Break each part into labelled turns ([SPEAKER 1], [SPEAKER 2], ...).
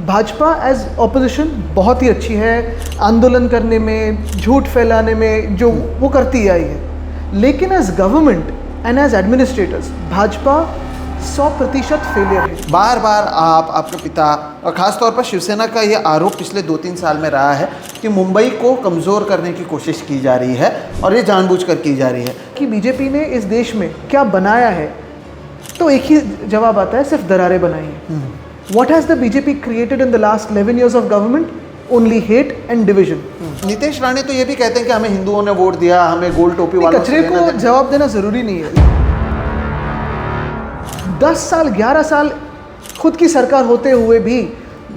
[SPEAKER 1] Bhajpa as opposition बहुत ही अच्छी है, आंदोलन करने में, झूठ फैलाने में, जो वो करती आई है। लेकिन as government and as administrators Bhajpa 100% failure है।
[SPEAKER 2] बार बार आपके पिता और ख़ास तौर पर शिवसेना का ये आरोप पिछले 2-3 साल में रहा है कि मुंबई को कमज़ोर करने की कोशिश की जा रही है और ये जानबूझकर की जा रही है
[SPEAKER 1] कि बीजेपी ने इस देश में क्या बनाया है, तो एक ही जवाब आता है, सिर्फ दरारें बनाई हैं। What has the BJP created in the last 11 years of government? Only hate and division.
[SPEAKER 2] Nitish Rane तो ये भी कहते हैं कि हमें हिंदुओं ने वोट दिया, हमें गोल टोपी वालों से
[SPEAKER 1] कचरे को जवाब देना ज़रूरी नहीं है। 10 साल 11 साल खुद की सरकार होते हुए भी,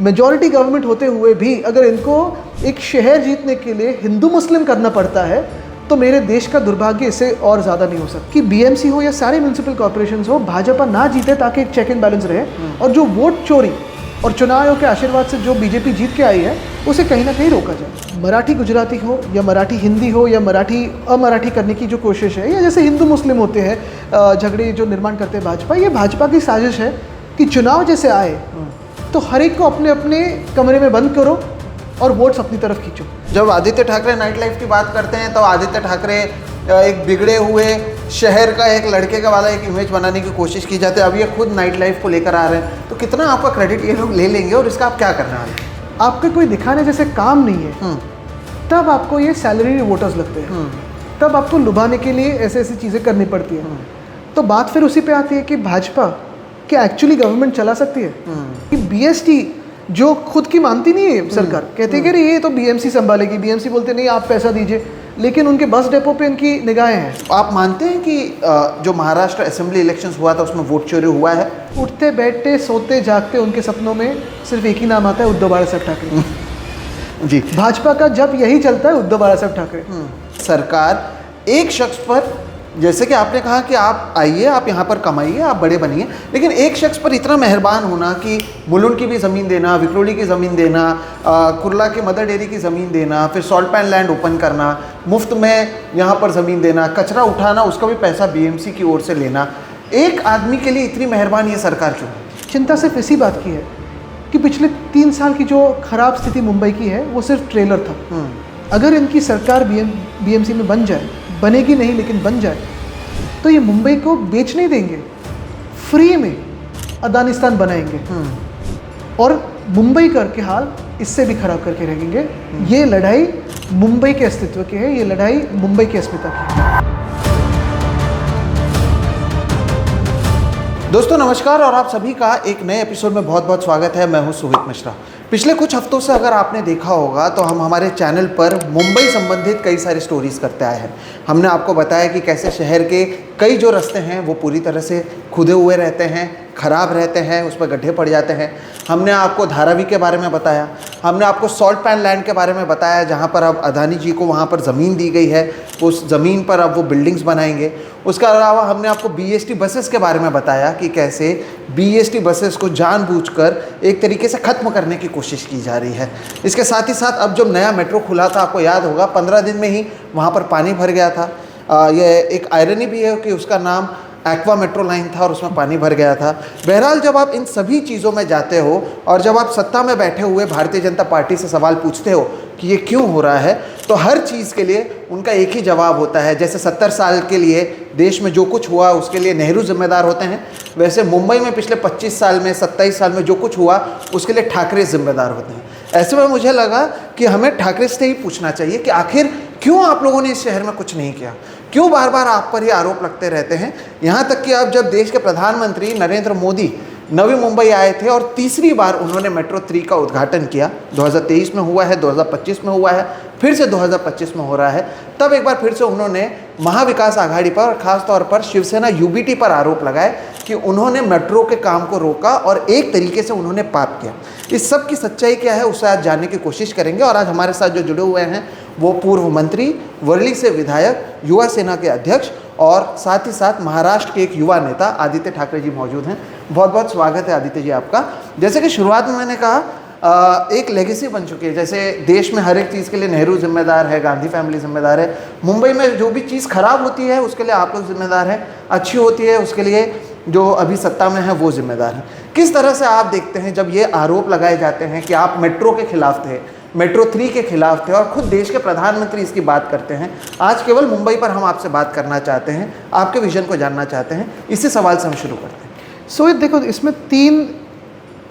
[SPEAKER 1] मेजॉरिटी गवर्नमेंट होते हुए भी, अगर इनको एक शहर जीतने के लिए हिंदू मुस्लिम करना पड़ता है, तो मेरे देश का दुर्भाग्य इससे और ज़्यादा नहीं हो सकता। कि बीएमसी हो या सारे म्यूनसिपल कॉर्पोरेशंस हो, भाजपा ना जीते ताकि एक चेक एंड बैलेंस रहे, और जो वोट चोरी और चुनाव आयोग के आशीर्वाद से जो बीजेपी जीत के आई है, उसे कहीं ना कहीं रोका जाए। मराठी गुजराती हो या मराठी हिंदी हो या मराठी अमराठी करने की जो कोशिश है, या जैसे हिंदू मुस्लिम होते हैं झगड़े जो निर्माण करते हैं भाजपा, ये भाजपा की साजिश है कि चुनाव जैसे आए तो हर एक को अपने अपने कमरे में बंद करो और वोट्स अपनी तरफ खींचो।
[SPEAKER 2] जब आदित्य ठाकरे नाइट लाइफ की बात करते हैं तो आदित्य ठाकरे एक बिगड़े हुए शहर का एक लड़के का वाला एक इमेज बनाने की कोशिश की जाती है। अब ये खुद नाइट लाइफ को लेकर आ रहे हैं, तो कितना आपका क्रेडिट ये लोग ले लेंगे और इसका आप क्या करने वाले हैं?
[SPEAKER 1] आपका कोई दिखाने जैसे काम नहीं है, तब आपको ये सैलरी वोटर्स लगते हैं, तब आपको लुभाने के लिए ऐसे ऐसी चीज़ें करनी पड़ती हैं। तो बात फिर उसी पे आती है कि भाजपा क्या एक्चुअली गवर्नमेंट चला सकती है? कि बीएसटी जो खुद की मानती नहीं है सरकार, कहते हैं कि ये तो बीएमसी संभालेगी, बीएमसी बोलते नहीं आप पैसा दीजिए, लेकिन उनके बस डेपो पे उनकी निगाहें हैं।
[SPEAKER 2] आप मानते हैं कि जो महाराष्ट्र असेंबली इलेक्शंस हुआ था उसमें वोट चोरी हुआ है?
[SPEAKER 1] उठते बैठते सोते जागते उनके सपनों में सिर्फ एक ही नाम आता है, उद्धव बाळासाहेब ठाकरे
[SPEAKER 2] जी।
[SPEAKER 1] भाजपा का जब यही चलता है, उद्धव बाळासाहेब ठाकरे।
[SPEAKER 2] सरकार एक शख्स पर, जैसे कि आपने कहा कि आप आइए, आप यहाँ पर कमाइए, आप बड़े बनिए, लेकिन एक शख्स पर इतना मेहरबान होना कि मुलुंड की भी ज़मीन देना, विक्रोली की ज़मीन देना, कुर्ला के मदर डेयरी की ज़मीन देना, फिर सॉल्ट पैन लैंड ओपन करना, मुफ्त में यहाँ पर ज़मीन देना, कचरा उठाना, उसका भी पैसा बीएमसी की ओर से लेना, एक आदमी के लिए इतनी मेहरबान ये सरकार क्यों?
[SPEAKER 1] चिंता सिर्फ इसी बात की है कि पिछले 3 साल की जो खराब स्थिति मुंबई की है वो सिर्फ ट्रेलर था। अगर इनकी सरकार बीएमसी में बन जाए, बनेगी नहीं लेकिन बन जाए, तो ये मुंबई को बेच नहीं देंगे, फ्री में अदानिस्तान बनाएंगे और मुंबई के हाल इससे भी खराब करके रहेंगे। ये लड़ाई मुंबई के अस्तित्व की है, ये लड़ाई मुंबई की अस्मिता की है।
[SPEAKER 2] दोस्तों नमस्कार और आप सभी का एक नए एपिसोड में बहुत बहुत स्वागत है। मैं हूं सुहित मिश्रा। पिछले कुछ हफ्तों से अगर आपने देखा होगा तो हम हमारे चैनल पर मुंबई संबंधित कई सारी स्टोरीज़ करते आए हैं। हमने आपको बताया कि कैसे शहर के कई जो रास्ते हैं वो पूरी तरह से खुदे हुए रहते हैं, ख़राब रहते हैं, उस पर गड्ढे पड़ जाते हैं। हमने आपको धारावी के बारे में बताया, हमने आपको सॉल्ट पैन लैंड के बारे में बताया जहाँ पर अब अदानी जी को वहाँ पर ज़मीन दी गई है, उस ज़मीन पर अब वो बिल्डिंग्स बनाएंगे। उसके अलावा हमने आपको बीएसटी बसेस के बारे में बताया कि कैसे बीएसटी बसेस को जानबूझकर एक तरीके से ख़त्म करने की कोशिश की जा रही है। इसके साथ ही साथ अब जब नया मेट्रो खुला था, आपको याद होगा 15 दिन में ही वहाँ पर पानी भर गया था। ये एक आयरनी भी है कि उसका नाम एक्वा मेट्रो लाइन था और उसमें पानी भर गया था। बहरहाल जब आप इन सभी चीज़ों में जाते हो और जब आप सत्ता में बैठे हुए भारतीय जनता पार्टी से सवाल पूछते हो कि ये क्यों हो रहा है, तो हर चीज़ के लिए उनका एक ही जवाब होता है। जैसे 70 साल के लिए देश में जो कुछ हुआ उसके लिए नेहरू जिम्मेदार होते हैं, वैसे मुंबई में पिछले 25 साल में 27 साल में जो कुछ हुआ उसके लिए ठाकरे जिम्मेदार होते हैं। ऐसे में मुझे लगा कि हमें ठाकरे से ही पूछना चाहिए कि आखिर क्यों आप लोगों ने इस शहर में कुछ नहीं किया, क्यों बार बार आप पर ये आरोप लगते रहते हैं। यहाँ तक कि अब जब देश के प्रधानमंत्री नरेंद्र मोदी नवी मुंबई आए थे और तीसरी बार उन्होंने मेट्रो 3 का उद्घाटन किया, 2023 में हुआ है, 2025 में हुआ है, फिर से 2025 में हो रहा है, तब एक बार फिर से उन्होंने महाविकास आघाड़ी पर और ख़ास तौर पर शिवसेना यूबीटी पर आरोप लगाए कि उन्होंने मेट्रो के काम को रोका और एक तरीके से उन्होंने पाप किया। इस सब की सच्चाई क्या है उसे आज जानने की कोशिश करेंगे और आज हमारे साथ जो जुड़े हुए हैं वो पूर्व मंत्री, वर्ली से विधायक, युवा सेना के अध्यक्ष और साथ ही साथ महाराष्ट्र के एक युवा नेता आदित्य ठाकरे जी मौजूद हैं। बहुत बहुत स्वागत है आदित्य जी आपका। जैसे कि शुरुआत में मैंने कहा, एक लेगेसी बन चुकी है। जैसे देश में हर एक चीज़ के लिए नेहरू जिम्मेदार है, गांधी फैमिली जिम्मेदार है, मुंबई में जो भी चीज़ खराब होती है उसके लिए आप लोग जिम्मेदार हैं, अच्छी होती है उसके लिए जो अभी सत्ता में है वो जिम्मेदार हैं। किस तरह से आप देखते हैं जब ये आरोप लगाए जाते हैं कि आप मेट्रो के खिलाफ थे, मेट्रो 3 के खिलाफ थे, और खुद देश के प्रधानमंत्री इसकी बात करते हैं। आज केवल मुंबई पर हम आपसे बात करना चाहते हैं, आपके विजन को जानना चाहते हैं। इसी सवाल से हम शुरू करते हैं।
[SPEAKER 1] सोहित, देखो, इसमें 3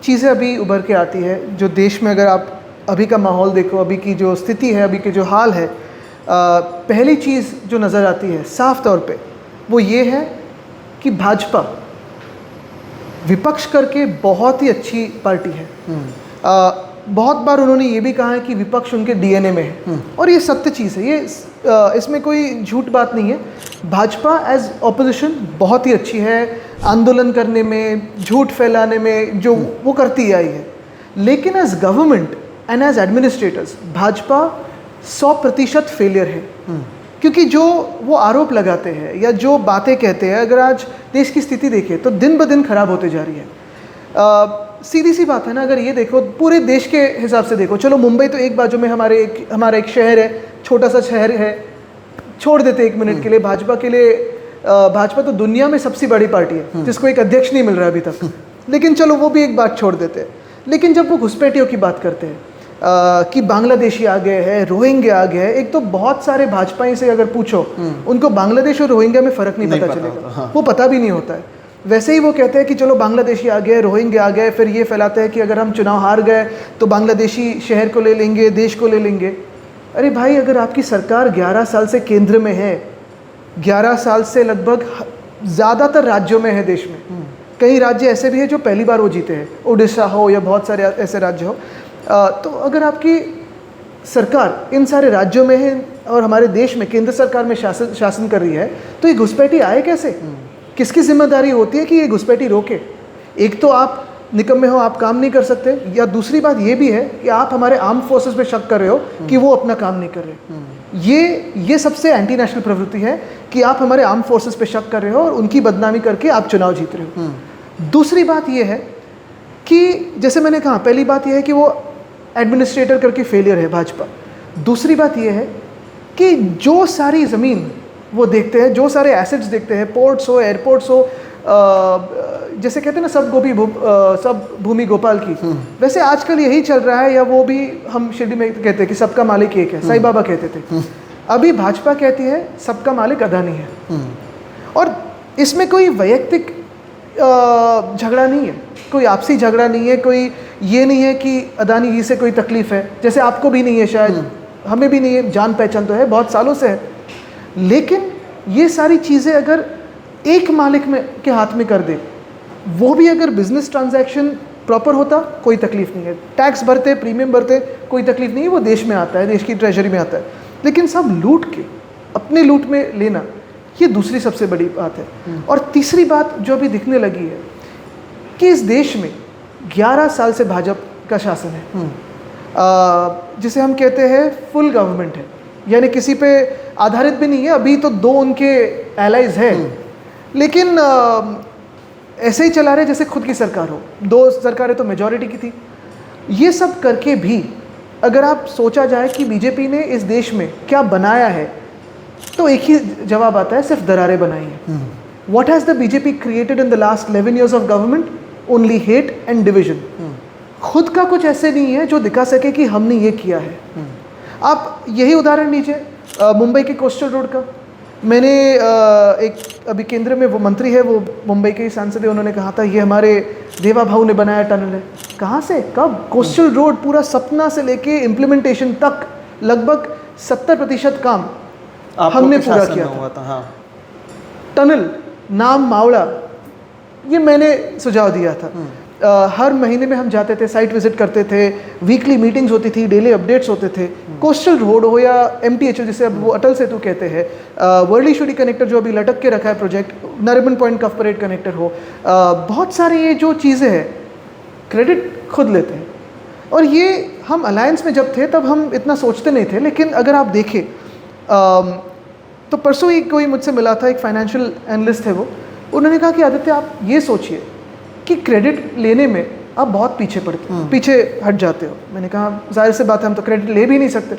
[SPEAKER 1] चीज़ें अभी उभर के आती है जो देश में, अगर आप अभी का माहौल देखो, अभी की जो स्थिति है, अभी के जो हाल है, पहली चीज़ जो नज़र आती है साफ तौर पे वो ये है कि भाजपा विपक्ष करके बहुत ही अच्छी पार्टी है। बहुत बार उन्होंने ये भी कहा है कि विपक्ष उनके डीएनए में है, और ये सत्य चीज़ है, ये इसमें कोई झूठ बात नहीं है। भाजपा एज ऑपोजिशन बहुत ही अच्छी है, आंदोलन करने में, झूठ फैलाने में, जो वो करती आई है। लेकिन as government and as administrators Bhajpa 100% failure है, क्योंकि जो वो आरोप लगाते हैं या जो बातें कहते हैं, अगर आज देश की स्थिति देखें तो दिन ब दिन खराब होते जा रही है। सीधी सी बात है ना, अगर ये देखो पूरे देश के हिसाब से देखो, चलो मुंबई तो एक बाजू में हमारा एक शहर है, छोटा सा शहर है, छोड़ देते 1 मिनट के लिए। भाजपा के लिए भाजपा तो दुनिया में सबसे बड़ी पार्टी है जिसको एक अध्यक्ष नहीं मिल रहा अभी तक, लेकिन चलो वो भी एक बात छोड़ देते हैं। लेकिन जब वो घुसपैठियों की बात करते हैं कि बांग्लादेशी आ गए हैं, रोहिंग्या आ गए हैं, एक तो बहुत सारे भाजपाई से अगर पूछो उनको बांग्लादेश और रोहिंग्या में फ़र्क नहीं पता चलेगा, वो पता भी नहीं होता है। वैसे ही वो कहते हैं कि चलो बांग्लादेशी आ गए, रोहिंग्या आ गए, फिर ये फैलाते हैं कि अगर हम चुनाव हार गए तो बांग्लादेशी शहर को ले लेंगे, देश को ले लेंगे। अरे भाई, अगर आपकी सरकार 11 साल से केंद्र में है, 11 साल से लगभग ज़्यादातर राज्यों में है देश में, कई राज्य ऐसे भी हैं जो पहली बार वो जीते हैं, उड़ीसा हो या बहुत सारे ऐसे राज्य हो, तो अगर आपकी सरकार इन सारे राज्यों में है और हमारे देश में केंद्र सरकार में शासन कर रही है, तो ये घुसपैठी आए कैसे? किसकी जिम्मेदारी होती है कि ये घुसपैठी रोके? एक तो आप निकम्मे हो, आप काम नहीं कर सकते, या दूसरी बात ये भी है कि आप हमारे आर्म फोर्सेस पे शक कर रहे हो कि वो अपना काम नहीं कर रहे। ये सबसे एंटी नेशनल प्रवृत्ति है कि आप हमारे आर्म फोर्सेस पे शक कर रहे हो और उनकी बदनामी करके आप चुनाव जीत रहे हो। दूसरी बात ये है कि जैसे मैंने कहा, पहली बात ये है कि वो एडमिनिस्ट्रेटर करके फेलियर है भाजपा। दूसरी बात ये है कि जो सारी ज़मीन वो देखते हैं, जो सारे एसेट्स देखते हैं, पोर्ट्स हो, एयरपोर्ट्स हो, जैसे कहते हैं ना सब भूमि गोपाल की, वैसे आजकल यही चल रहा है, या वो भी हम शिरडी में कहते हैं कि सबका मालिक एक है, साईं बाबा कहते थे। अभी भाजपा कहती है सबका मालिक अदानी है, और इसमें कोई वैयक्तिक झगड़ा नहीं है, कोई आपसी झगड़ा नहीं है, कोई ये नहीं है कि अदानी जी से कोई तकलीफ़ है, जैसे आपको भी नहीं है, शायद हमें भी नहीं है, जान पहचान तो है, बहुत सालों से है। लेकिन ये सारी चीज़ें अगर एक मालिक के हाथ में कर दे, वो भी अगर बिजनेस ट्रांजैक्शन प्रॉपर होता, कोई तकलीफ़ नहीं है, टैक्स भरते, प्रीमियम भरते, कोई तकलीफ़ नहीं है, वो देश में आता है, देश की ट्रेजरी में आता है। लेकिन सब लूट के अपने लूट में लेना, ये दूसरी सबसे बड़ी बात है। और तीसरी बात जो अभी दिखने लगी है कि इस देश में 11 साल से भाजपा का शासन है, जिसे हम कहते हैं फुल गवर्नमेंट है, यानी किसी पे आधारित भी नहीं है। अभी तो 2 उनके एलाइज हैं, लेकिन ऐसे ही चला रहे जैसे खुद की सरकार हो। 2 सरकारें तो मेजॉरिटी की थी। ये सब करके भी अगर आप सोचा जाए कि बीजेपी ने इस देश में क्या बनाया है, तो एक ही जवाब आता है, सिर्फ दरारें बनाई हैं। What has the BJP created in the last 11 years of government? Only hate and division. खुद का कुछ ऐसे नहीं है जो दिखा सके कि हमने ये किया है। आप यही उदाहरण लीजिए मुंबई के कोस्टल रोड का। मैंने एक अभी केंद्र में वो मंत्री है, वो मुंबई के ही सांसद है, उन्होंने कहा था ये हमारे देवा भाऊ ने बनाया टनल है। कहाँ से, कब? कोस्टल रोड पूरा सपना से लेके इम्प्लीमेंटेशन तक लगभग 70% काम हमने पूरा किया था।
[SPEAKER 2] हाँ।
[SPEAKER 1] टनल नाम मावड़ा, ये मैंने सुझाव दिया था। हर महीने में हम जाते थे, साइट विजिट करते थे, वीकली मीटिंग्स होती थी, डेली अपडेट्स होते थे। कोस्टल रोड हो या MTHL जिसे अब वो अटल सेतु कहते हैं, वर्लीशुरी कनेक्टर जो अभी लटक के रखा है प्रोजेक्ट, नरिमन पॉइंट कफ परेड कनेक्टर हो, बहुत सारी ये जो चीज़ें हैं क्रेडिट खुद लेते हैं। और ये हम अलायंस में जब थे तब हम इतना सोचते नहीं थे, लेकिन अगर आप देखें तो परसों ही कोई मुझसे मिला था, एक फाइनेंशियल एनालिस्ट है वो, उन्होंने कहा कि आदित्य आप ये सोचिए कि क्रेडिट लेने में आप बहुत पीछे पीछे हट जाते हो। मैंने कहा जाहिर सी बात है, हम तो क्रेडिट ले भी नहीं सकते।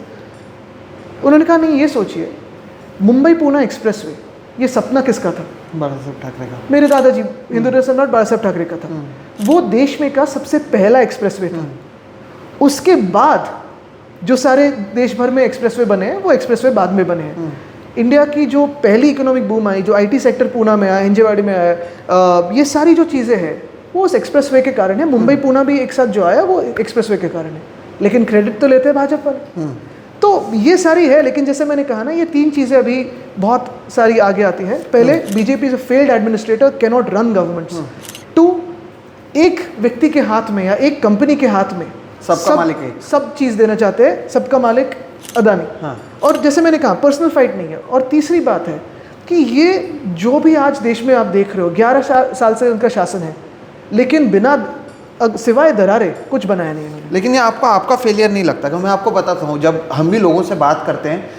[SPEAKER 1] उन्होंने कहा नहीं, ये सोचिए मुंबई पुणे एक्सप्रेसवे, ये सपना किसका था?
[SPEAKER 2] बाला साहब ठाकरे का।
[SPEAKER 1] मेरे दादाजी हिंदू सम्राट बाला साहब ठाकरे का था। वो देश में का सबसे पहला एक्सप्रेसवे था। उसके बाद जो सारे देश भर में एक्सप्रेसवे बने हैं वो एक्सप्रेसवे बाद में बने हैं। इंडिया की जो पहली इकोनॉमिक बूम आई, जो आईटी सेक्टर पूना में आया, हिंजेवाड़ी में आया, ये सारी जो चीज़ें हैं वो उस एक्सप्रेसवे के कारण है। मुंबई पूना भी एक साथ जो आया वो एक्सप्रेसवे के कारण है, लेकिन क्रेडिट तो लेते हैं भाजपा वाले। तो ये सारी है, लेकिन जैसे मैंने कहा ना, ये तीन चीज़ें अभी बहुत सारी आगे आती हैं। पहले BJP is a failed administrator, can not run governments. 2, एक व्यक्ति के हाथ में या एक कंपनी के हाथ में
[SPEAKER 2] सबका मालिक है,
[SPEAKER 1] सब चीज़ देना चाहते हैं, सबका मालिक अदानी।
[SPEAKER 2] हाँ।
[SPEAKER 1] और जैसे मैंने कहा पर्सनल फाइट नहीं है। और तीसरी बात है कि ये जो भी आज देश में आप देख रहे हो, 11 साल से उनका शासन है, लेकिन बिना सिवाय दरारे कुछ बनाया नहीं है।
[SPEAKER 2] लेकिन ये आपका फेलियर नहीं लगता? क्योंकि मैं आपको बताता हूँ, जब हम भी लोगों से बात करते हैं,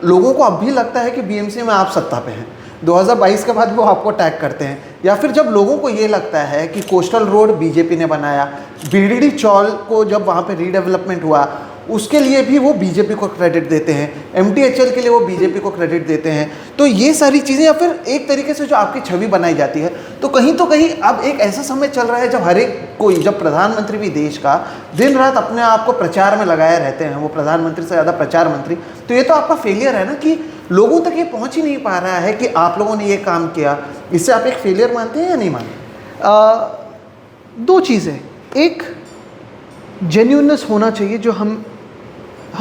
[SPEAKER 2] लोगों को अब भी लगता है कि बीएमसी में आप सत्ता पे हैं। 2022 के बाद वो आपको टैग करते हैं। या फिर जब लोगों को ये लगता है कि कोस्टल रोड बीजेपी ने बनाया, बीडीडी चौल को जब वहाँ पे रीडेवलपमेंट हुआ उसके लिए भी वो बीजेपी को क्रेडिट देते हैं, एमटीएचएल के लिए वो बीजेपी को क्रेडिट देते हैं। तो ये सारी चीज़ें, या फिर एक तरीके से जो आपकी छवि बनाई जाती है, तो कहीं अब एक ऐसा समय चल रहा है जब हर एक कोई, जब प्रधानमंत्री भी देश का दिन रात अपने आप को प्रचार में लगाए रहते हैं, वो प्रधानमंत्री से ज़्यादा प्रचार मंत्री। तो ये तो आपका फेलियर है ना, कि लोगों तक ये पहुँच ही नहीं पा रहा है कि आप लोगों ने ये काम किया। इससे आप एक फेलियर मानते हैं या नहीं मानते?
[SPEAKER 1] 2 चीज़ें, एक जेन्युइननेस होना चाहिए जो हम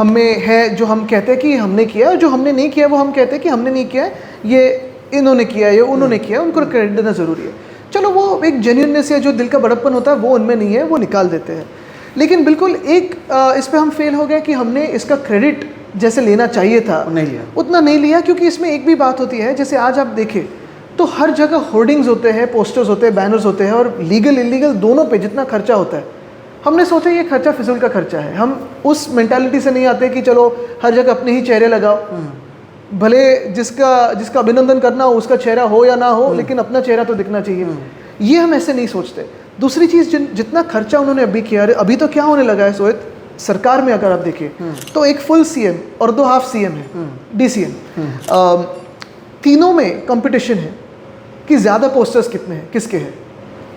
[SPEAKER 1] में है, जो हम कहते हैं कि हमने किया, और जो हमने नहीं किया वो हम कहते हैं कि हमने नहीं किया, ये इन्होंने किया, ये उन्होंने किया, उनको क्रेडिट देना ज़रूरी है। चलो वो एक जेन्युइननेस या जो दिल का बड़प्पन होता है वो उनमें नहीं है, वो निकाल देते हैं। लेकिन बिल्कुल एक इस पे हम फेल हो गए कि हमने इसका क्रेडिट जैसे लेना चाहिए था
[SPEAKER 2] नहीं लिया,
[SPEAKER 1] उतना नहीं लिया। क्योंकि इसमें एक भी बात होती है, जैसे आज आप देखें तो हर जगह होर्डिंग्स होते हैं, पोस्टर्स होते हैं, बैनर्स होते हैं, और लीगल इलीगल दोनों पे जितना खर्चा होता है, हमने सोचा ये खर्चा फिजूल का खर्चा है। हम उस मेंटालिटी से नहीं आते कि चलो हर जगह अपने ही चेहरे लगाओ, भले जिसका अभिनंदन करना हो उसका चेहरा हो या ना हो, लेकिन अपना चेहरा तो दिखना चाहिए। ये हम ऐसे नहीं सोचते। दूसरी चीज़, जितना खर्चा उन्होंने अभी किया, अभी तो क्या होने लगा है सोहित, सरकार में अगर आप देखें तो एक फुल सीएम और 2 हाफ सीएम है, डीसीएम, तीनों में कंपटीशन है कि ज़्यादा पोस्टर्स कितने हैं, किसके हैं।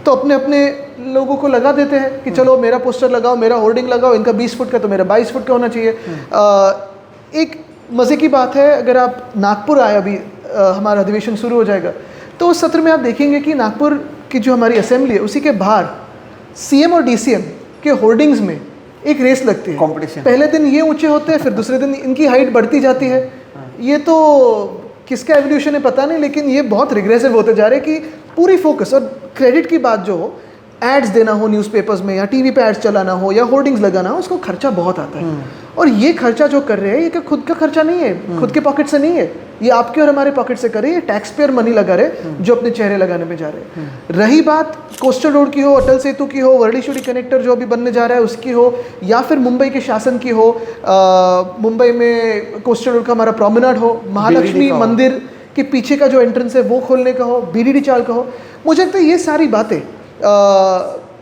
[SPEAKER 1] तो अपने अपने लोगों को लगा देते हैं कि चलो मेरा पोस्टर लगाओ, मेरा होर्डिंग लगाओ, इनका 20 फुट का तो मेरा 22 फुट का होना चाहिए। एक मज़े की बात है, अगर आप नागपुर आए, अभी हमारा अधिवेशन शुरू हो जाएगा, तो उस सत्र में आप देखेंगे कि नागपुर की जो हमारी असेंबली है उसी के बाहर सीएम और डीसीएम के होर्डिंग्स में एक रेस लगती है,
[SPEAKER 2] कंपटीशन।
[SPEAKER 1] पहले दिन ये ऊंचे होते हैं, फिर दूसरे दिन इनकी हाइट बढ़ती जाती है। ये तो किसका एवोल्यूशन है पता नहीं, लेकिन ये बहुत रिग्रेसिव होते जा रहे हैं कि पूरी फोकस। और क्रेडिट की बात जो हो, एड्स देना हो न्यूज़पेपर्स में, या टीवी पे एड्स चलाना हो, या होर्डिंग्स लगाना हो, उसको खर्चा बहुत आता है। और ये खर्चा जो कर रहे हैं ये खुद का खर्चा नहीं है, खुद के पॉकेट से नहीं है, ये आपके और हमारे पॉकेट से कर रहे हैं। ये टैक्स पेयर मनी लगा रहे जो अपने चेहरे लगाने में जा रहे हैं। रही बात कोस्टल रोड की हो, अटल सेतु की हो, वर्ली कनेक्टर जो अभी बनने जा रहा है उसकी हो, या फिर मुंबई के शासन की हो, मुंबई में कोस्टल रोड का हमारा प्रोमेनाड हो, महालक्ष्मी मंदिर के पीछे का जो एंट्रेंस है वो खोलने का हो, बीडीडी चाल का हो, मुझे लगता है ये सारी बातें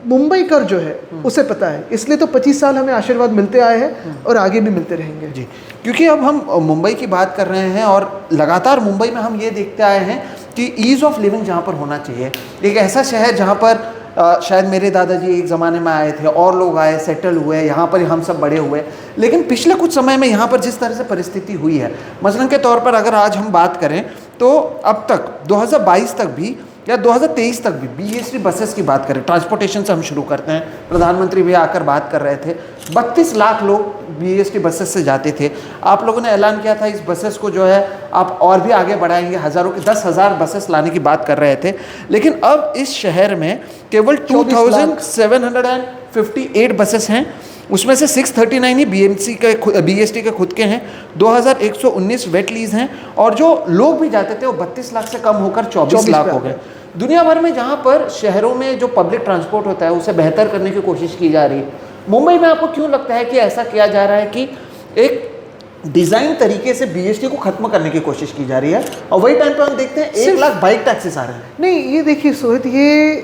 [SPEAKER 1] मुंबई कर जो है उसे पता है। इसलिए तो 25 साल हमें आशीर्वाद मिलते आए हैं और आगे भी मिलते रहेंगे
[SPEAKER 2] जी। क्योंकि अब हम मुंबई की बात कर रहे हैं और लगातार मुंबई में हम ये देखते आए हैं कि ईज़ ऑफ लिविंग जहाँ पर होना चाहिए, एक ऐसा शहर जहाँ पर शायद मेरे दादाजी एक ज़माने में आए थे और लोग आए, सेटल हुए, यहाँ पर हम सब बड़े हुए। लेकिन पिछले कुछ समय में यहाँ पर जिस तरह से परिस्थिति हुई है, मसलन के तौर पर अगर आज हम बात करें तो अब तक 2022 तक भी या 2023 तक भी बीएसटी बसेस की बात करें, ट्रांसपोर्टेशन से हम शुरू करते हैं, प्रधानमंत्री भी आकर बात कर रहे थे, 32 लाख लोग बीएसटी बसेस से जाते थे। आप लोगों ने ऐलान किया था इस बसेस को जो है आप और भी आगे बढ़ाएंगे, हज़ारों की 10,000 बसेस लाने की बात कर रहे थे। लेकिन अब इस शहर में केवल 2758 बसेस हैं, उसमें से 639 ही बीएसटी के खुद के हैं, 2119 वेट लीज हैं, और जो लोग भी जाते थे वो 32 लाख से कम होकर 24 लाख हो गए। दुनिया भर में जहाँ पर शहरों में जो पब्लिक ट्रांसपोर्ट होता है उसे बेहतर करने की कोशिश की जा रही है, मुंबई में आपको क्यों लगता है कि ऐसा किया जा रहा है कि एक डिज़ाइन तरीके से बीएसटी को खत्म करने की कोशिश की जा रही है, और वही टाइम पे हम देखते हैं 1 लाख बाइक टैक्सेस आ रहे हैं?
[SPEAKER 1] नहीं, ये देखिए सोहित, ये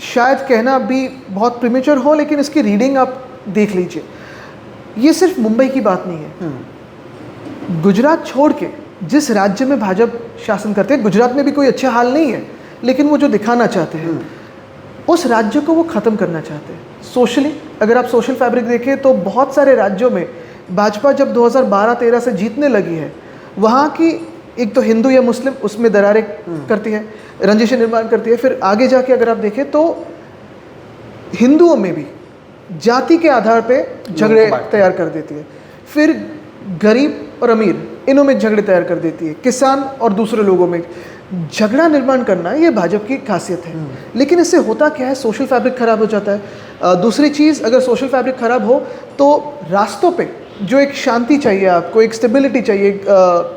[SPEAKER 1] शायद कहना अभी बहुत प्रीमेच्योर हो, लेकिन इसकी रीडिंग आप देख लीजिए। ये सिर्फ मुंबई की बात नहीं है, गुजरात छोड़ के जिस राज्य में भाजपा शासन करते हैं, गुजरात में भी कोई अच्छा हाल नहीं है, लेकिन वो जो दिखाना चाहते हैं उस राज्य को वो ख़त्म करना चाहते हैं सोशली। अगर आप सोशल फैब्रिक देखें तो बहुत सारे राज्यों में भाजपा जब 2012-13 से जीतने लगी है, वहाँ की एक तो हिंदू या मुस्लिम उसमें दरारें करती है, रंजिशें निर्माण करती है। फिर आगे जाके अगर आप देखें तो हिंदुओं में भी जाति के आधार पे झगड़े तैयार कर देती है। फिर गरीब और अमीर इनों में झगड़े तैयार कर देती है, किसान और दूसरे लोगों में झगड़ा निर्माण करना, ये भाजपा की खासियत है। लेकिन इससे होता क्या है, सोशल फैब्रिक खराब हो जाता है। दूसरी चीज़, अगर सोशल फैब्रिक खराब हो तो रास्तों पे जो एक शांति चाहिए, आपको एक स्टेबिलिटी चाहिए, एक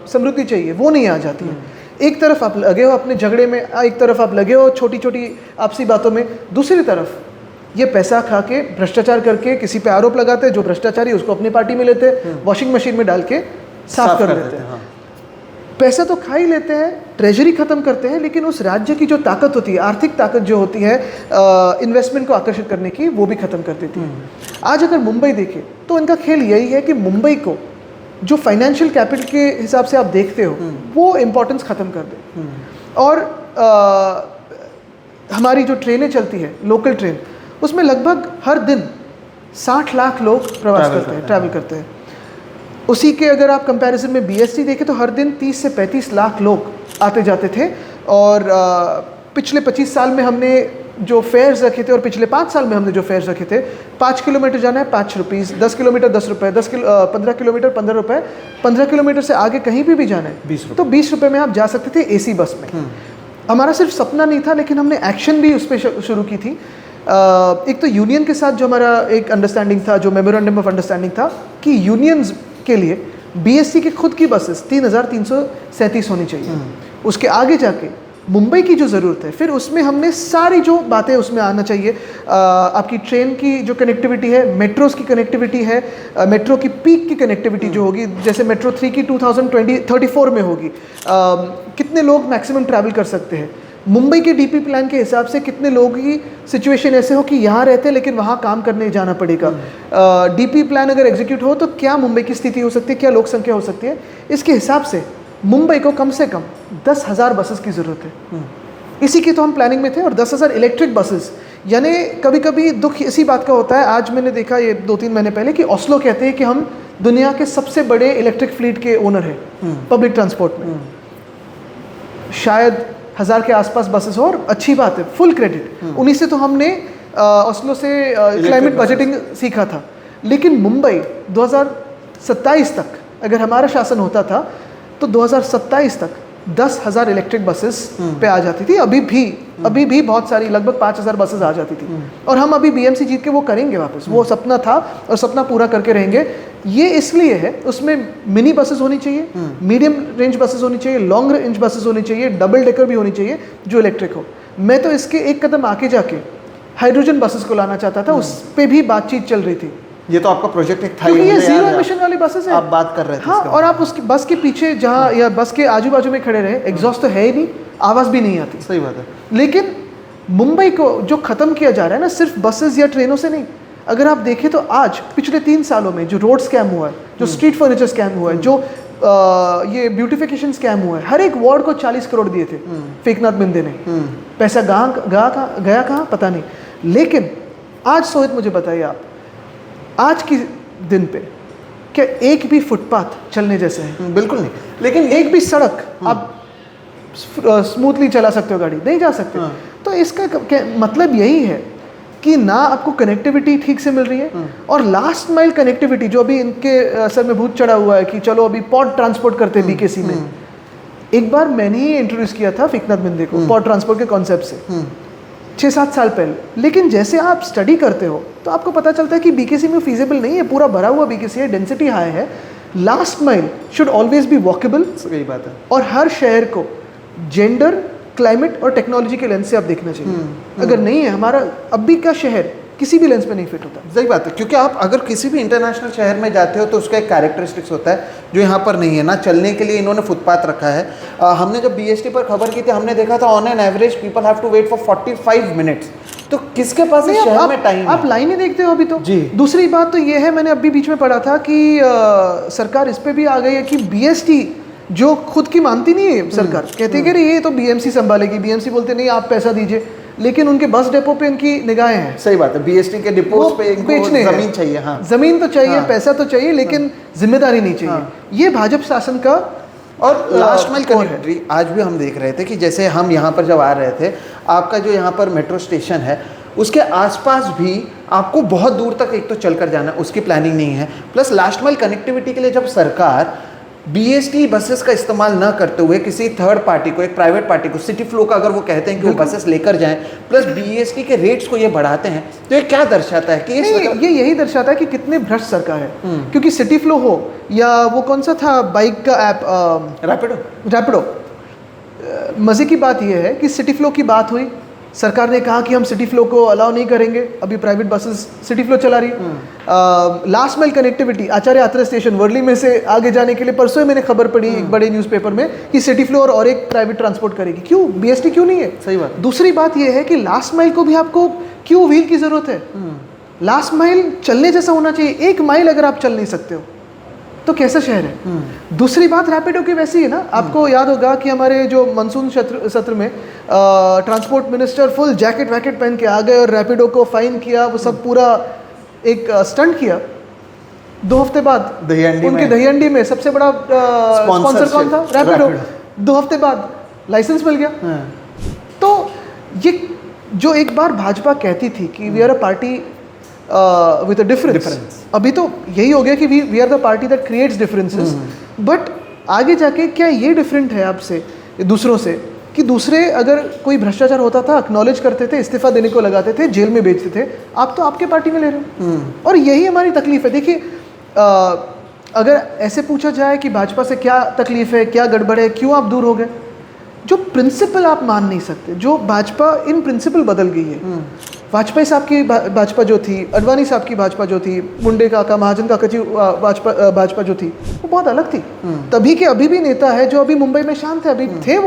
[SPEAKER 1] समृद्धि चाहिए, वो नहीं आ जाती है। एक तरफ आप लगे हो अपने झगड़े में, एक तरफ आप लगे हो छोटी छोटी आपसी बातों में, दूसरी तरफ ये पैसा खा के भ्रष्टाचार करके किसी पे आरोप लगाते हैं, जो भ्रष्टाचारी उसको अपनी पार्टी में लेते हैं, वॉशिंग मशीन में डाल के साफ कर देते हैं। पैसा तो खा ही लेते हैं, ट्रेजरी खत्म करते हैं, लेकिन उस राज्य की जो ताकत होती है, आर्थिक ताकत जो होती है इन्वेस्टमेंट को आकर्षित करने की, वो भी खत्म कर देती है। आज अगर मुंबई देखें तो इनका खेल यही है कि मुंबई को जो फाइनेंशियल कैपिटल के हिसाब से आप देखते हो वो इम्पोर्टेंस ख़त्म कर दे। और हमारी जो ट्रेनें चलती है, लोकल ट्रेन, उसमें लगभग हर दिन 60 लाख लोग प्रवास करते हैं, ट्रैवल करते हैं। उसी के अगर आप कंपैरिजन में बीएसटी देखें तो हर दिन 30 से 35 लाख लोग आते जाते थे। और पिछले 25 साल में हमने जो फेयर्स रखे थे और पिछले 5 साल में हमने जो फेयर्स रखे थे, 5 किलोमीटर जाना है 5 रुपीज़, 10 किलोमीटर 10 रुपये, 15 किलोमीटर 15 रुपये, 15 किलोमीटर से आगे कहीं भी जाना है
[SPEAKER 2] 20
[SPEAKER 1] तो 20 रुपये में आप जा सकते थे एसी बस में। हमारा सिर्फ सपना नहीं था, लेकिन हमने एक्शन भी उस पर शुरू की थी। एक तो यूनियन के साथ जो हमारा एक अंडरस्टैंडिंग था, जो मेमोरेंडम ऑफ अंडरस्टैंडिंग था कि यूनियंस के लिए बीएसटी की खुद की बसेस 3,337 होनी चाहिए। उसके आगे जाके मुंबई की जो ज़रूरत है, फिर उसमें हमने सारी जो बातें उसमें आना चाहिए। आपकी ट्रेन की जो कनेक्टिविटी है, मेट्रोज़ की कनेक्टिविटी है, मेट्रो की पीक की कनेक्टिविटी जो होगी, जैसे मेट्रो 3 की 2034 में होगी, कितने लोग मैक्सिमम ट्रैवल कर सकते हैं। मुंबई के डीपी प्लान के हिसाब से कितने लोगों की सिचुएशन ऐसे हो कि यहाँ रहते हैं लेकिन वहाँ काम करने जाना पड़ेगा। डीपी प्लान अगर एग्जीक्यूट हो तो क्या मुंबई की स्थिति हो सकती है, क्या लोक संख्या हो सकती है। इसके हिसाब से मुंबई को कम से कम 10,000 बसेस की ज़रूरत है। इसी की तो हम प्लानिंग में थे। और 10,000 इलेक्ट्रिक बसेस, यानी कभी कभी दुख इसी बात का होता है, आज मैंने देखा ये 2-3 महीने पहले कि ओस्लो कहते हैं कि हम दुनिया के सबसे बड़े इलेक्ट्रिक फ्लीट के ओनर हैं पब्लिक ट्रांसपोर्ट में। शायद 1000 के आसपास बसेस हो, और अच्छी बात है, फुल क्रेडिट उन्हीं से तो हमने ओस्लो से क्लाइमेट बजटिंग सीखा था। लेकिन मुंबई 2027 तक अगर हमारा शासन होता था तो 2027 तक 10,000 इलेक्ट्रिक बसेस पे आ जाती थी। अभी भी बहुत सारी, लगभग 5,000 बसेस आ जाती थी। और हम अभी बीएमसी जीत के वो करेंगे वापस, वो सपना था और सपना पूरा करके रहेंगे। ये इसलिए है, उसमें मिनी बसेस होनी चाहिए, मीडियम रेंज बसेस होनी चाहिए, लॉन्ग रेंज बसेस होनी चाहिए, डबल डेकर भी होनी चाहिए जो इलेक्ट्रिक हो। मैं तो इसके एक कदम आके जाके हाइड्रोजन बसेस को लाना चाहता था, उस पर भी बातचीत चल रही थी।
[SPEAKER 2] ये तो आपका प्रोजेक्ट एक था,
[SPEAKER 1] क्योंकि ये जीरो एमिशन वाली बसेस है,
[SPEAKER 2] आप बात कर रहे थे।
[SPEAKER 1] हाँ, और आप उसकी बस के पीछे जहाँ या बस के आजू बाजू में खड़े रहे, एग्जॉस्ट तो है ही नहीं, आवाज़ भी नहीं आती।
[SPEAKER 2] सही बात है।
[SPEAKER 1] लेकिन मुंबई को जो ख़त्म किया जा रहा है ना, सिर्फ बसेस या ट्रेनों से नहीं। अगर आप देखें तो आज पिछले 3 सालों में जो रोड स्कैम हुआ है, जो स्ट्रीट फर्नीचर स्कैम हुआ है, जो ये ब्यूटिफिकेशन स्कैम हुआ है, हर एक वार्ड को 40 करोड़ दिए थे फेकनाथ बिंदे ने। पैसा गया कहाँ पता नहीं। लेकिन आज सोहित मुझे बताइए, आप आज की दिन पे क्या एक भी फुटपाथ चलने जैसे है?
[SPEAKER 2] बिल्कुल नहीं।
[SPEAKER 1] लेकिन एक भी सड़क आप स्मूथली चला सकते हो, गाड़ी नहीं जा सकते। तो इसका मतलब यही है कि ना आपको कनेक्टिविटी ठीक से मिल रही है, और लास्ट माइल कनेक्टिविटी जो अभी इनके सर में भूत चढ़ा हुआ है कि चलो अभी पॉड ट्रांसपोर्ट करते हैं बीकेसी में। एक बार मैंने ही इंट्रोड्यूस किया था फेकनाथ बिंदे को पॉड ट्रांसपोर्ट के कॉन्सेप्ट से 6-7 साल पहले। लेकिन जैसे आप स्टडी करते हो तो आपको पता चलता है कि बीकेसी में फीजिबल नहीं है, पूरा भरा हुआ बीकेसी है, डेंसिटी हाई है। Last mile should always be walkable.
[SPEAKER 2] सही बात है।
[SPEAKER 1] और हर शहर को जेंडर, क्लाइमेट और टेक्नोलॉजी के लेंस से आप देखना चाहिए। अगर नहीं है, हमारा अभी का शहर किसी भी लेंस में नहीं फिट होता।
[SPEAKER 2] सही बात है, क्योंकि आप अगर किसी भी इंटरनेशनल शहर में जाते हो तो उसका एक कैरेक्टरिस्टिक्स होता है जो यहाँ पर नहीं है ना। चलने के लिए इन्होंने फुटपाथ रखा है। हमने जब बीएसटी पर खबर की थी, हमने देखा था on an average people have to wait for 45 minutes. तो किसके पास इस शहर में टाइम है?
[SPEAKER 1] आप लाइनें देखते हो अभी तो
[SPEAKER 2] जी।
[SPEAKER 1] दूसरी बात तो ये है, मैंने अभी बीच में पढ़ा था कि सरकार इस पे भी आ गई है कि बीएसटी जो खुद की मानती नहीं है सरकार, कहती है कि ये तो बीएमसी संभालेगी, बीएमसी बोलते नहीं आप पैसा दीजिए, लेकिन उनके बस डेपो पे इनकी निगाहें हैं।
[SPEAKER 2] सही बात है, बीएसटी के डिपोज पे इनको
[SPEAKER 1] बेचने हैं।
[SPEAKER 2] जमीन चाहिए। हाँ,
[SPEAKER 1] जमीन तो चाहिए,
[SPEAKER 2] हाँ।
[SPEAKER 1] पैसा तो चाहिए, लेकिन जिम्मेदारी नहीं चाहिए।
[SPEAKER 2] हाँ।
[SPEAKER 1] ये भाजपा शासन का
[SPEAKER 2] और लास्ट माइल
[SPEAKER 1] कौन है?
[SPEAKER 2] कनेक्टिविटी आज भी हम देख रहे थे कि जैसे हम यहाँ पर जब आ रहे थे, आपका जो यहाँ पर मेट्रो स्टेशन है उसके आसपास भी आपको बहुत दूर तक एक तो चलकर जाना, उसकी प्लानिंग नहीं है। प्लस लास्ट माइल कनेक्टिविटी के लिए जब सरकार बीएसटी बसेस का इस्तेमाल न करते हुए किसी थर्ड पार्टी को, एक प्राइवेट पार्टी को, सिटी फ्लो का अगर वो कहते हैं कि वो बसेस लेकर जाएं, प्लस बीएसटी के रेट्स को ये बढ़ाते हैं, तो ये क्या दर्शाता है कि
[SPEAKER 1] ये यही दर्शाता है कि कितने भ्रष्ट सरकार है। क्योंकि सिटी फ्लो हो या वो कौन सा था बाइक का ऐप, रैपिडो, मज़े की बात यह है कि सिटी फ्लो की बात हुई, सरकार ने कहा कि हम सिटी फ्लो को अलाउ नहीं करेंगे, अभी प्राइवेट बसेस सिटी फ्लो चला रही है। Last mile connectivity Acharya Atre station Worli में से आगे जाने के लिए परसों ही मैंने खबर पढ़ी एक बड़े न्यूज़पेपर में कि सिटी फ्लो और एक प्राइवेट ट्रांसपोर्ट करेगी। क्यों? बीएसटी क्यों नहीं है?
[SPEAKER 2] सही बात।
[SPEAKER 1] दूसरी बात यह है कि लास्ट माइल को भी आपको क्यों व्हील की ज़रूरत है? लास्ट माइल चलने जैसा होना चाहिए। 1 माइल अगर आप चल नहीं सकते हो तो कैसा शहर है? दूसरी बात रैपिडो की वैसी है ना, आपको याद होगा कि हमारे जो मानसून सत्र में ट्रांसपोर्ट मिनिस्टर फुल जैकेट वैकेट पहन के आ गए और रैपिडो को फाइन किया, वो सब पूरा एक स्टंट किया। 2 हफ्ते बाद उनके दहीहंडी में सबसे बड़ा स्पॉन्सर कौन था? रैपिडो। 2 हफ्ते बाद लाइसेंस मिल गया। तो ये जो एक बार भाजपा कहती थी कि we are a party with a difference, अभी तो यही हो गया कि we are the party that creates differences, but आगे जाके क्या ये डिफरेंट है आपसे, दूसरों से, कि दूसरे अगर कोई भ्रष्टाचार होता था एक्नॉलेज करते थे, इस्तीफा देने को लगाते थे, जेल में भेजते थे, आप तो आपके पार्टी में ले रहे हो। और यही हमारी तकलीफ है। देखिए, अगर ऐसे पूछा जाए कि भाजपा से क्या तकलीफ है, क्या गड़बड़ है, क्यों आप दूर हो गए, जो प्रिंसिपल आप मान नहीं सकते, जो भाजपा इन प्रिंसिपल बदल गई है। वाजपेयी साहब की भाजपा जो थी, अडवाणी साहब की भाजपा जो थी, मुंडे काका, महाजन काका की भाजपा जो थी, वो बहुत अलग थी। तभी के अभी भी नेता है जो अभी मुंबई में शांत है, अभी थे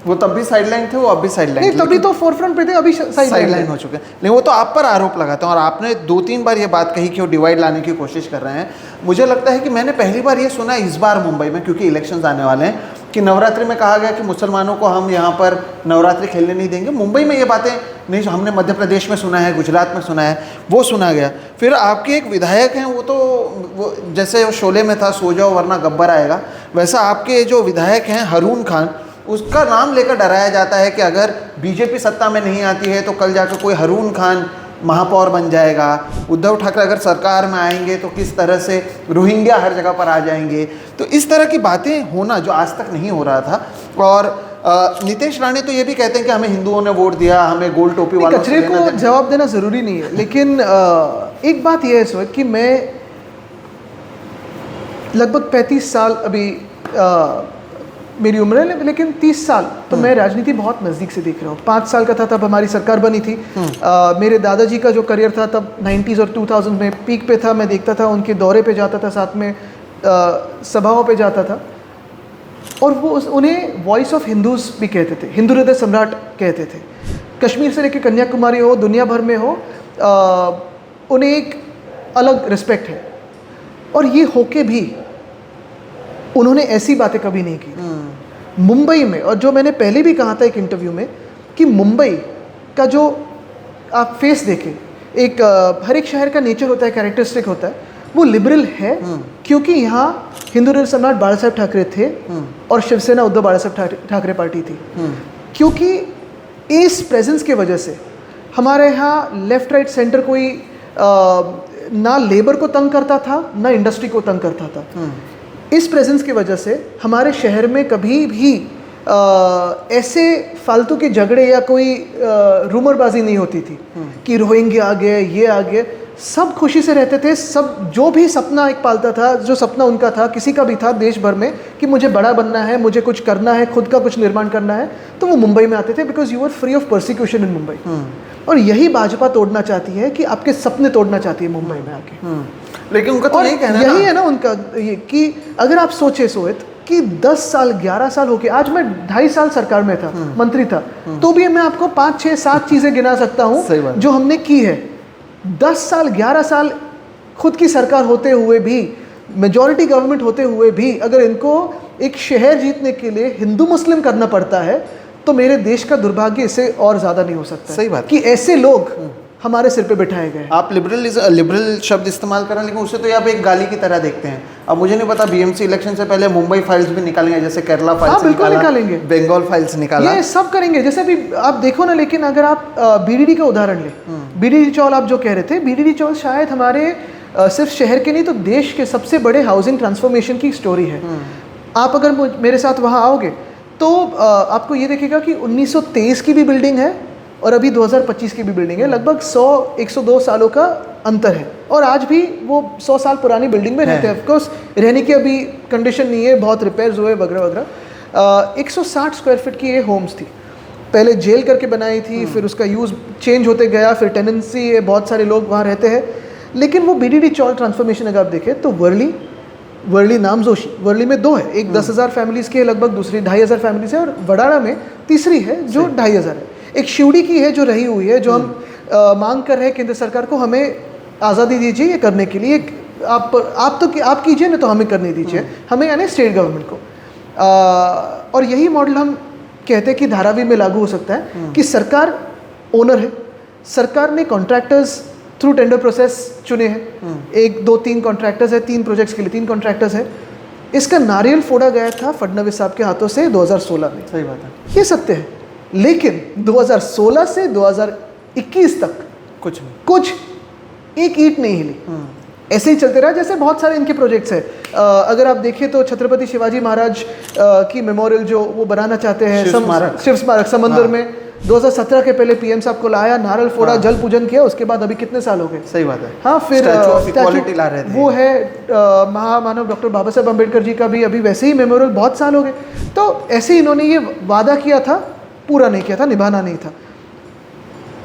[SPEAKER 1] वो तब भी
[SPEAKER 2] साइडलाइन थे, वो अब भी साइडलाइन
[SPEAKER 1] नहीं, तभी तो फोरफ्रंट पे थे, अभी साइडलाइन
[SPEAKER 2] हो चुके हैं। नहीं, वो तो आप पर आरोप लगाते हैं और आपने 2-3 बार ये बात कही कि वो डिवाइड लाने की कोशिश कर रहे हैं। मुझे लगता है कि मैंने पहली बार ये सुना इस बार मुंबई में, क्योंकि इलेक्शंस आने वाले हैं, कि नवरात्रि में कहा गया कि मुसलमानों को हम यहाँ पर नवरात्रि खेलने नहीं देंगे। मुंबई में ये बातें नहीं, हमने मध्य प्रदेश में सुना है, गुजरात में सुना है, वो सुना गया। फिर आपके एक विधायक हैं, वो जैसे शोले में था सो जाओ वरना गब्बर आएगा, वैसा आपके जो विधायक हैं हारून खान, उसका नाम लेकर डराया जाता है कि अगर बीजेपी सत्ता में नहीं आती है तो कल जाकर कोई हारून खान महापौर बन जाएगा। उद्धव ठाकरे अगर सरकार में आएंगे तो किस तरह से रोहिंग्या हर जगह पर आ जाएंगे। तो इस तरह की बातें होना जो आज तक नहीं हो रहा था। और नीतीश राणे तो ये भी कहते हैं कि हमें हिंदुओं ने वोट दिया, हमें गोल टोपी वालों
[SPEAKER 1] कचरे को जवाब देना ज़रूरी नहीं है। लेकिन एक बात यह है इस वक्त कि मैं लगभग 35 साल अभी मेरी उम्र है, लेकिन 30 साल तो मैं राजनीति बहुत नज़दीक से देख रहा हूँ। 5 साल का था तब हमारी सरकार बनी थी। मेरे दादाजी का जो करियर था तब 90s और 2000 में पीक पे था। मैं देखता था, उनके दौरे पे जाता था, साथ में सभाओं पे जाता था, और वो उन्हें वॉइस ऑफ हिंदूज़ भी कहते थे, हिंदू हृदय सम्राट कहते थे। कश्मीर से लेकर कन्याकुमारी हो, दुनिया भर में हो, उन्हें एक अलग रिस्पेक्ट है। और ये होके भी उन्होंने ऐसी बातें कभी नहीं की। मुंबई में, और जो मैंने पहले भी कहा था एक इंटरव्यू में, कि मुंबई का जो आप फेस देखें, एक हर एक शहर का नेचर होता है, कैरेक्टरिस्टिक होता है, वो लिबरल है। क्योंकि यहाँ हिंदू हृदय सम्राट बाला साहेब ठाकरे थे और शिवसेना उद्धव बाला साहेब ठाकरे पार्टी थी। क्योंकि इस प्रेजेंस की वजह से हमारे यहाँ लेफ्ट राइट सेंटर कोई ना लेबर को तंग करता था, ना इंडस्ट्री को तंग करता था। इस प्रेजेंस की वजह से हमारे शहर में कभी भी ऐसे फालतू के झगड़े या कोई रूमरबाजी नहीं होती थी कि रोहिंग्या आ गए, ये आ गए। सब खुशी से रहते थे। सब जो भी सपना एक पालता था, जो सपना उनका था, किसी का भी था देश भर में, कि मुझे बड़ा बनना है, मुझे कुछ करना है, खुद का कुछ निर्माण करना है, तो वो मुंबई में आते थे, because you are free of persecution in Mumbai. और यही भाजपा तोड़ना चाहती है, कि आपके सपने तोड़ना चाहती है मुंबई में आके।
[SPEAKER 2] लेकिन उनका तो यही कहना
[SPEAKER 1] यही है ना उनका, ये कि अगर आप सोचे सोहित कि 10 साल 11 साल हो गए, आज मैं 2.5 साल सरकार में था, मंत्री था, तो भी मैं आपको 5 6 7 चीज़ें गिना सकता हूँ जो हमने की है। 10 साल 11 साल खुद की सरकार होते हुए भी, मेजॉरिटी गवर्नमेंट होते हुए भी, अगर इनको एक शहर जीतने के लिए हिंदू मुस्लिम करना पड़ता है, तो मेरे देश का दुर्भाग्य इससे और ज़्यादा नहीं हो सकता।
[SPEAKER 2] सही बात
[SPEAKER 1] कि ऐसे लोग हमारे सिर पे बिठाए गए।
[SPEAKER 2] आप लिबरल शब्द इस्तेमाल कर रहे हैं, लेकिन उसे तो आप एक गाली की तरह देखते हैं। अब मुझे नहीं पता, बीएमसी इलेक्शन से पहले मुंबई फाइल्स भी निकालेंगे, जैसे केरला फाइल्स।
[SPEAKER 1] हाँ, बिल्कुल निकालेंगे,
[SPEAKER 2] बंगाल फाइल्स निकाला,
[SPEAKER 1] ये सब करेंगे। जैसे अभी आप देखो ना, लेकिन अगर आप बीडीडी का उदाहरण लें, बीडीडी चौल आप जो कह रहे थे, बीडीडी चौल शायद हमारे सिर्फ शहर के नहीं तो देश के सबसे बड़े हाउसिंग ट्रांसफॉर्मेशन की स्टोरी है। आप अगर मेरे साथ वहाँ आओगे तो आपको ये देखेगा कि 1923 की भी बिल्डिंग है और अभी 2025 की भी बिल्डिंग है। लगभग 100-102 सालों का अंतर है, और आज भी वो 100 साल पुरानी बिल्डिंग में रहते हैं। ऑफकोर्स रहने की अभी कंडीशन नहीं है, बहुत रिपेयर्स हुए वगैरह वगैरह। 160 स्क्वायर फीट की ये होम्स थी, पहले जेल करके बनाई थी, फिर उसका यूज़ चेंज होते गया, फिर टेनेंसी है, बहुत सारे लोग वहाँ रहते हैं। लेकिन वो बीडीडी चौल ट्रांसफॉर्मेशन अगर आप देखें तो वर्ली नामजोशी, वर्ली में 2 है, एक 10,000 फैमिलीज़ की है लगभग, दूसरी 2,500 फैमिलीज़ है, और वडाड़ा में तीसरी है जो 2,500 है। एक शिवड़ी की है जो रही हुई है, जो हम मांग कर रहे हैं केंद्र सरकार को, हमें आज़ादी दीजिए ये करने के लिए। आप कीजिए ना, तो हमें करने दीजिए, हमें यानी स्टेट गवर्नमेंट को। और यही मॉडल हम कहते हैं कि धारावी में लागू हो सकता है कि सरकार ओनर है, सरकार ने कॉन्ट्रैक्टर्स थ्रू टेंडर प्रोसेस चुने हैं, 1 2 3 कॉन्ट्रैक्टर्स है, 3 प्रोजेक्ट्स के लिए 3 कॉन्ट्रैक्टर्स है। इसका नारियल फोड़ा गया था फडणवीस साहब के हाथों से 2016 में।
[SPEAKER 2] सही बात है,
[SPEAKER 1] ये सत्य है। लेकिन 2016 से 2021 तक कुछ एक ईंट नहीं हिली, ऐसे ही चलते रहा। जैसे बहुत सारे इनके प्रोजेक्ट्स हैं, अगर आप देखें तो छत्रपति शिवाजी महाराज की मेमोरियल जो वो बनाना चाहते हैं, शिव स्मारक समंदर में, 2017 के पहले पीएम साहब को लाया, नारियल फोड़ा, जल पूजन किया, उसके बाद अभी कितने साल हो गए।
[SPEAKER 2] सही बात है।
[SPEAKER 1] हाँ, फिर
[SPEAKER 2] स्टैचू ला रहे थे,
[SPEAKER 1] वो है महामानव डॉक्टर बाबा साहब अम्बेडकर जी का भी अभी वैसे ही मेमोरियल, बहुत साल हो गए। तो ऐसे ही इन्होंने ये वादा किया था, पूरा नहीं किया था, निभाना नहीं था।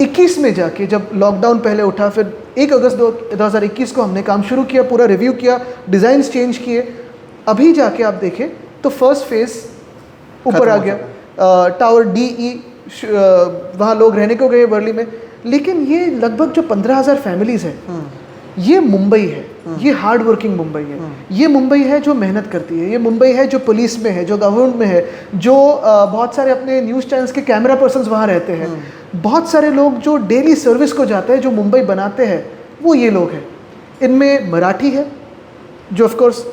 [SPEAKER 1] 21 में जाके जब लॉकडाउन पहले उठा, फिर 1 अगस्त 2021 को हमने काम शुरू किया, पूरा रिव्यू किया, डिज़ाइंस चेंज किए। अभी जाके आप देखें तो फर्स्ट फेज़ ऊपर आ गया, टावर DE, वहाँ लोग रहने को गए वर्ली में। लेकिन ये लगभग जो 15,000 फैमिलीज़ है, ये मुंबई है, ये हार्ड वर्किंग मुंबई है, ये मुंबई है जो मेहनत करती है, ये मुंबई है जो पुलिस में है, जो गवर्नमेंट में है, जो बहुत सारे अपने न्यूज़ चैनल्स के कैमरा पर्सन्स वहाँ रहते हैं। बहुत सारे लोग जो डेली सर्विस को जाते हैं, जो मुंबई बनाते हैं, वो ये लोग हैं। इनमें मराठी है जो ऑफकोर्स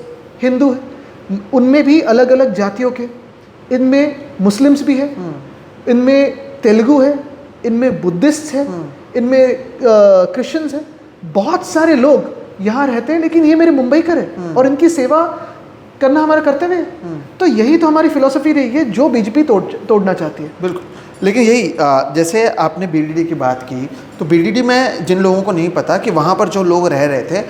[SPEAKER 1] हिंदू है, उनमें भी अलग अलग जातियों के, इनमें मुस्लिम्स भी है, इनमें तेलुगु है, इनमें बुद्धिस्ट है, इनमें क्रिश्चियंस है। बहुत सारे लोग यहाँ रहते हैं, लेकिन ये मेरे मुंबई कर है और इनकी सेवा करना हमारा कर्तव्य है। तो यही तो हमारी फिलॉसफी रही है जो बीजेपी तोड़ना चाहती है।
[SPEAKER 2] बिल्कुल। लेकिन यही जैसे आपने बीडीडी की बात की, तो बीडीडी में जिन लोगों को नहीं पता कि वहाँ पर जो लोग रह रहे थे,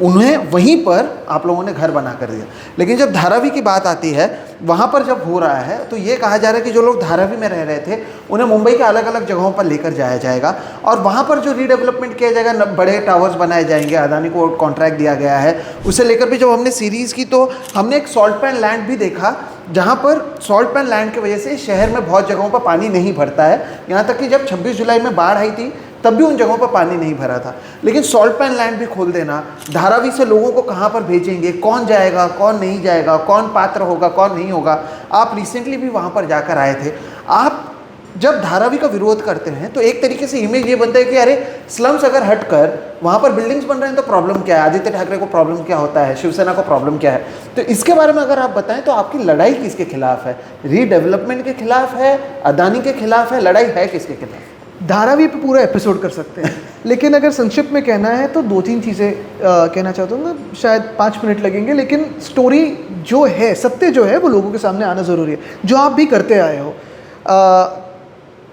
[SPEAKER 2] उन्हें वहीं पर आप लोगों ने घर बना कर दिया। लेकिन जब धारावी की बात आती है, वहाँ पर जब हो रहा है, तो ये कहा जा रहा है कि जो लोग धारावी में रह रहे थे, उन्हें मुंबई के अलग अलग जगहों पर लेकर जाया जाएगा, और वहाँ पर जो रीडेवलपमेंट किया जाएगा, बड़े टावर्स बनाए जाएंगे, अदानी को कॉन्ट्रैक्ट दिया गया है। उसे लेकर भी जब हमने सीरीज़ की, तो हमने एक सॉल्ट पैन लैंड भी देखा, जहाँ पर सॉल्ट पैन लैंड की वजह से शहर में बहुत जगहों पर पानी नहीं भरता है। यहाँ तक कि जब 26 जुलाई में बाढ़ आई थी, तब भी उन जगहों पर पानी नहीं भरा था। लेकिन सॉल्ट पैन लैंड भी खोल देना, धारावी से लोगों को कहाँ पर भेजेंगे, कौन जाएगा, कौन नहीं जाएगा, कौन पात्र होगा, कौन नहीं होगा। आप रिसेंटली भी वहाँ पर जाकर आए थे। आप जब धारावी का विरोध करते हैं, तो एक तरीके से इमेज ये बनता है कि अरे स्लम्स अगर हटकर वहाँ पर बिल्डिंग्स बन रहे हैं तो प्रॉब्लम क्या है, आदित्य ठाकरे को प्रॉब्लम क्या होता है, शिवसेना को प्रॉब्लम क्या है। तो इसके बारे में अगर आप बताएं, तो आपकी लड़ाई किसके खिलाफ है? रीडेवलपमेंट के खिलाफ है, अदानी के खिलाफ है, लड़ाई है किसके खिलाफ?
[SPEAKER 1] धारावी पे पूरा एपिसोड कर सकते हैं, लेकिन अगर संक्षिप्त में कहना है तो 2-3 चीज़ें कहना चाहता हूँ। शायद 5 मिनट लगेंगे, लेकिन स्टोरी जो है, सत्य जो है, वो लोगों के सामने आना ज़रूरी है, जो आप भी करते आए हो।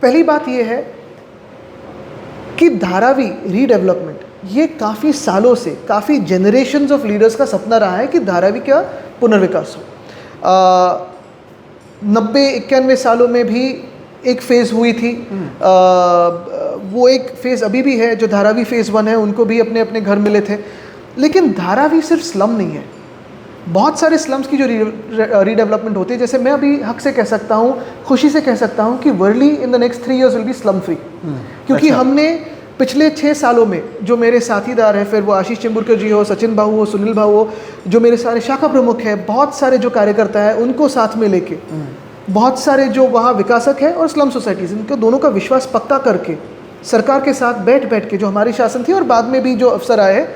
[SPEAKER 1] पहली बात ये है कि धारावी रीडेवलपमेंट ये काफ़ी सालों से, काफ़ी जनरेशन्स ऑफ लीडर्स का सपना रहा है कि धारावी का पुनर्विकास हो। 90-91 सालों में भी एक फ़ेज़ हुई थी, वो एक फ़ेज़ अभी भी है, जो धारावी फ़ेज़ 1 है, उनको भी अपने अपने घर मिले थे। लेकिन धारावी सिर्फ स्लम नहीं है, बहुत सारे स्लम्स की जो रीडेवलपमेंट होती है। जैसे मैं अभी हक से कह सकता हूँ, खुशी से कह सकता हूँ कि Worli in the next 3 years will be slum free, क्योंकि हमने पिछले 6 सालों में जो मेरे साथीदार हैं, फिर वो आशीष चिंबुरकर जी हो, सचिन भाऊ हो, सुनील भाऊ हो, जो मेरे सारे शाखा प्रमुख हैं, बहुत सारे जो कार्यकर्ता हैं, उनको साथ में लेके, बहुत सारे जो वहाँ विकासक हैं और स्लम सोसाइटीज़, इनको दोनों का विश्वास पक्का करके सरकार के साथ बैठ के जो हमारी शासन थी और बाद में भी जो अफसर आए,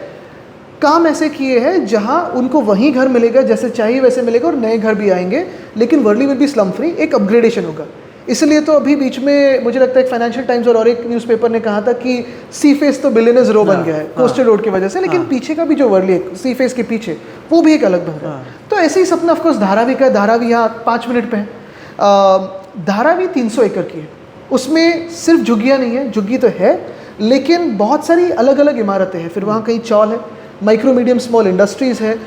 [SPEAKER 1] काम ऐसे किए हैं जहाँ उनको वहीं घर मिलेगा, जैसे चाहिए वैसे मिलेगा, और नए घर भी आएंगे, लेकिन Worli will be slum free, एक अपग्रेडेशन होगा। इसलिए तो अभी बीच में मुझे लगता है एक फाइनेंशियल टाइम्स और एक न्यूज़पेपर ने कहा था कि सी फेस तो बिलियनर्स रो बन गया है कोस्टल रोड की वजह से, लेकिन पीछे का भी जो वर्ली है सी फेस के पीछे, वो भी एक अलग बन रहा है। तो ऐसे ही सपना ऑफकोर्स धारावी का है। धारावी यहाँ 5 मिनट पे है। धारावी 300 एकड़ की है। उसमें सिर्फ झुग्गियाँ नहीं है, झुग्गी तो है, लेकिन बहुत सारी अलग अलग इमारतें हैं। फिर वहाँ कहीं चौल है, माइक्रो मीडियम स्मॉल इंडस्ट्रीज़ है,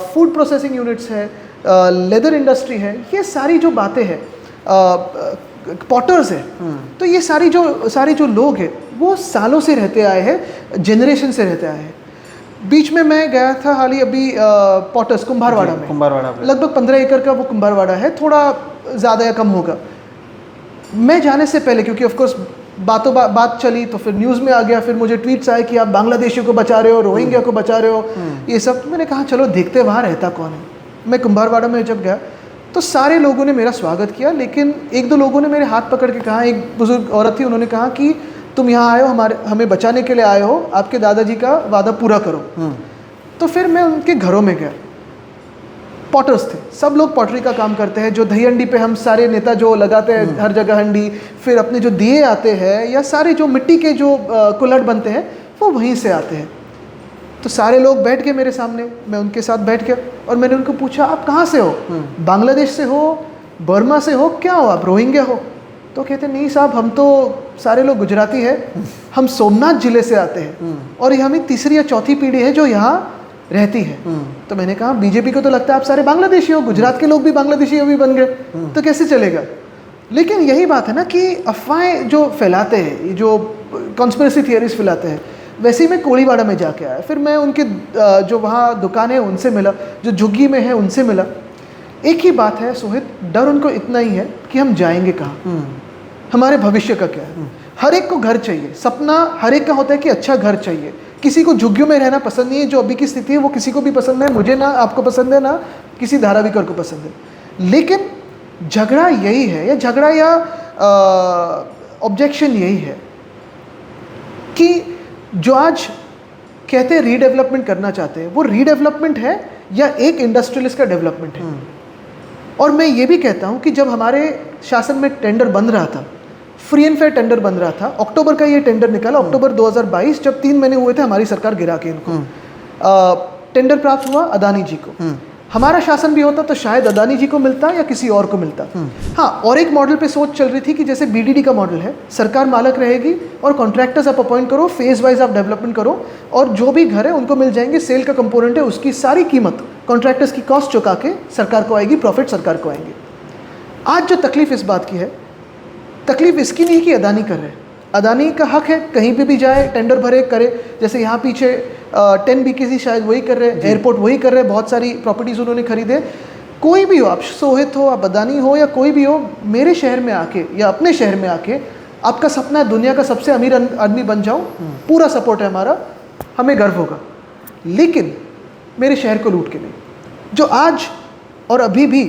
[SPEAKER 1] फूड प्रोसेसिंग यूनिट्स है, लेदर इंडस्ट्री है, ये सारी जो बातें हैं, पॉटर्स है। तो ये सारी जो लोग हैं वो सालों से रहते आए हैं, जनरेशन से रहते आए हैं। बीच में मैं गया था हाल ही अभी पॉटर्स कुंभारवाड़ा में, लगभग 15 एकड़ का वो कुंभारवाड़ा है, थोड़ा ज़्यादा या कम होगा। मैं जाने से पहले, क्योंकि ऑफकोर्स बात चली तो फिर न्यूज़ में आ गया, फिर मुझे ट्वीट्स आए कि आप बांग्लादेशियों को बचा रहे हो, रोहिंग्या को बचा रहे हो, ये सब। मैंने कहा चलो देखते वहाँ रहता कौन है। मैं कुंभारवाड़ा में जब गया तो सारे लोगों ने मेरा स्वागत किया, लेकिन 1-2 लोगों ने मेरे हाथ पकड़ के कहा, एक बुजुर्ग औरत थी, उन्होंने कहा कि तुम यहाँ आए हो, हमें बचाने के लिए आए हो, आपके दादाजी का वादा पूरा करो। तो फिर मैं उनके घरों में गया। पॉटर्स थे, सब लोग पॉटरी का काम करते हैं। जो दही हंडी पे हम सारे नेता जो लगाते हैं हर जगह हंडी, फिर अपने जो दिए आते हैं या सारे जो मिट्टी के जो कुल्हड़ बनते हैं वो वहीं से आते हैं। तो सारे लोग बैठ गए मेरे सामने, मैं उनके साथ बैठ गया और मैंने उनको पूछा आप कहाँ से हो? बांग्लादेश से हो, बर्मा से हो, क्या हो आप, रोहिंग्या हो? तो कहते नहीं साहब, हम तो सारे लोग गुजराती है, हम सोमनाथ जिले से आते हैं और ये हमें 3री या 4थी पीढ़ी है जो यहाँ रहती है। तो मैंने कहा बीजेपी को तो लगता है आप सारे बांग्लादेशी हो, गुजरात के लोग भी बांग्लादेशी भी बन गए, तो कैसे चलेगा? लेकिन यही बात है ना कि अफवाहें जो फैलाते हैं, जो कॉन्स्पिरेसी थियरीज फैलाते हैं, वैसे ही मैं कोड़ीवाड़ा में जाके आया। फिर मैं उनके जो वहाँ दुकानें हैं उनसे मिला, जो झुग्गी में है उनसे मिला। एक ही बात है सोहित, डर उनको इतना ही है कि हम जाएंगे कहाँ, हमारे भविष्य का क्या है। हर एक को घर चाहिए, सपना हर एक का होता है कि अच्छा घर चाहिए। किसी को झुग्गियों में रहना पसंद नहीं है, जो अभी की स्थिति है वो किसी को भी पसंद है, मुझे ना, आपको पसंद है, ना किसी धाराविकर को पसंद है। लेकिन झगड़ा यही है, या झगड़ा या ऑब्जेक्शन यही है कि जो आज कहते हैं रीडेवलपमेंट करना चाहते हैं, वो रीडेवलपमेंट है या एक इंडस्ट्रियलिस्ट का डेवलपमेंट है। और मैं ये भी कहता हूँ कि जब हमारे शासन में टेंडर बन रहा था, फ्री एंड फेयर टेंडर बन रहा था, अक्टूबर का ये टेंडर निकाला, अक्टूबर 2022, जब 3 महीने हुए थे हमारी सरकार गिरा के इनको, टेंडर प्राप्त हुआ अदानी जी को। हमारा शासन भी होता तो शायद अदानी जी को मिलता या किसी और को मिलता। हाँ, और एक मॉडल पे सोच चल रही थी कि जैसे बीडीडी का मॉडल है, सरकार मालक रहेगी और कॉन्ट्रैक्टर्स आप अपॉइंट करो, फेज वाइज आप डेवलपमेंट करो और जो भी घर है उनको मिल जाएंगे, सेल का कंपोनेंट है उसकी सारी कीमत कॉन्ट्रैक्टर्स की कॉस्ट चुका के सरकार को आएगी, प्रॉफिट सरकार को आएंगे। आज जो तकलीफ इस बात की है, तकलीफ इसकी नहीं कि अदानी कर रहे हैं, अदानी का हक है कहीं पे भी जाए, टेंडर भरे, करे। जैसे यहाँ पीछे 10 BKC शायद वही कर रहे हैं, एयरपोर्ट वही कर रहे हैं, बहुत सारी प्रॉपर्टीज़ उन्होंने खरीदे। कोई भी हो, आप सोहित हो, आप अदानी हो या कोई भी हो, मेरे शहर में आके या अपने शहर में आके आपका सपना है दुनिया का सबसे अमीर आदमी बन जाऊँ, पूरा सपोर्ट है हमारा, हमें गर्व होगा। लेकिन मेरे शहर को लूट के नहीं। जो आज और अभी भी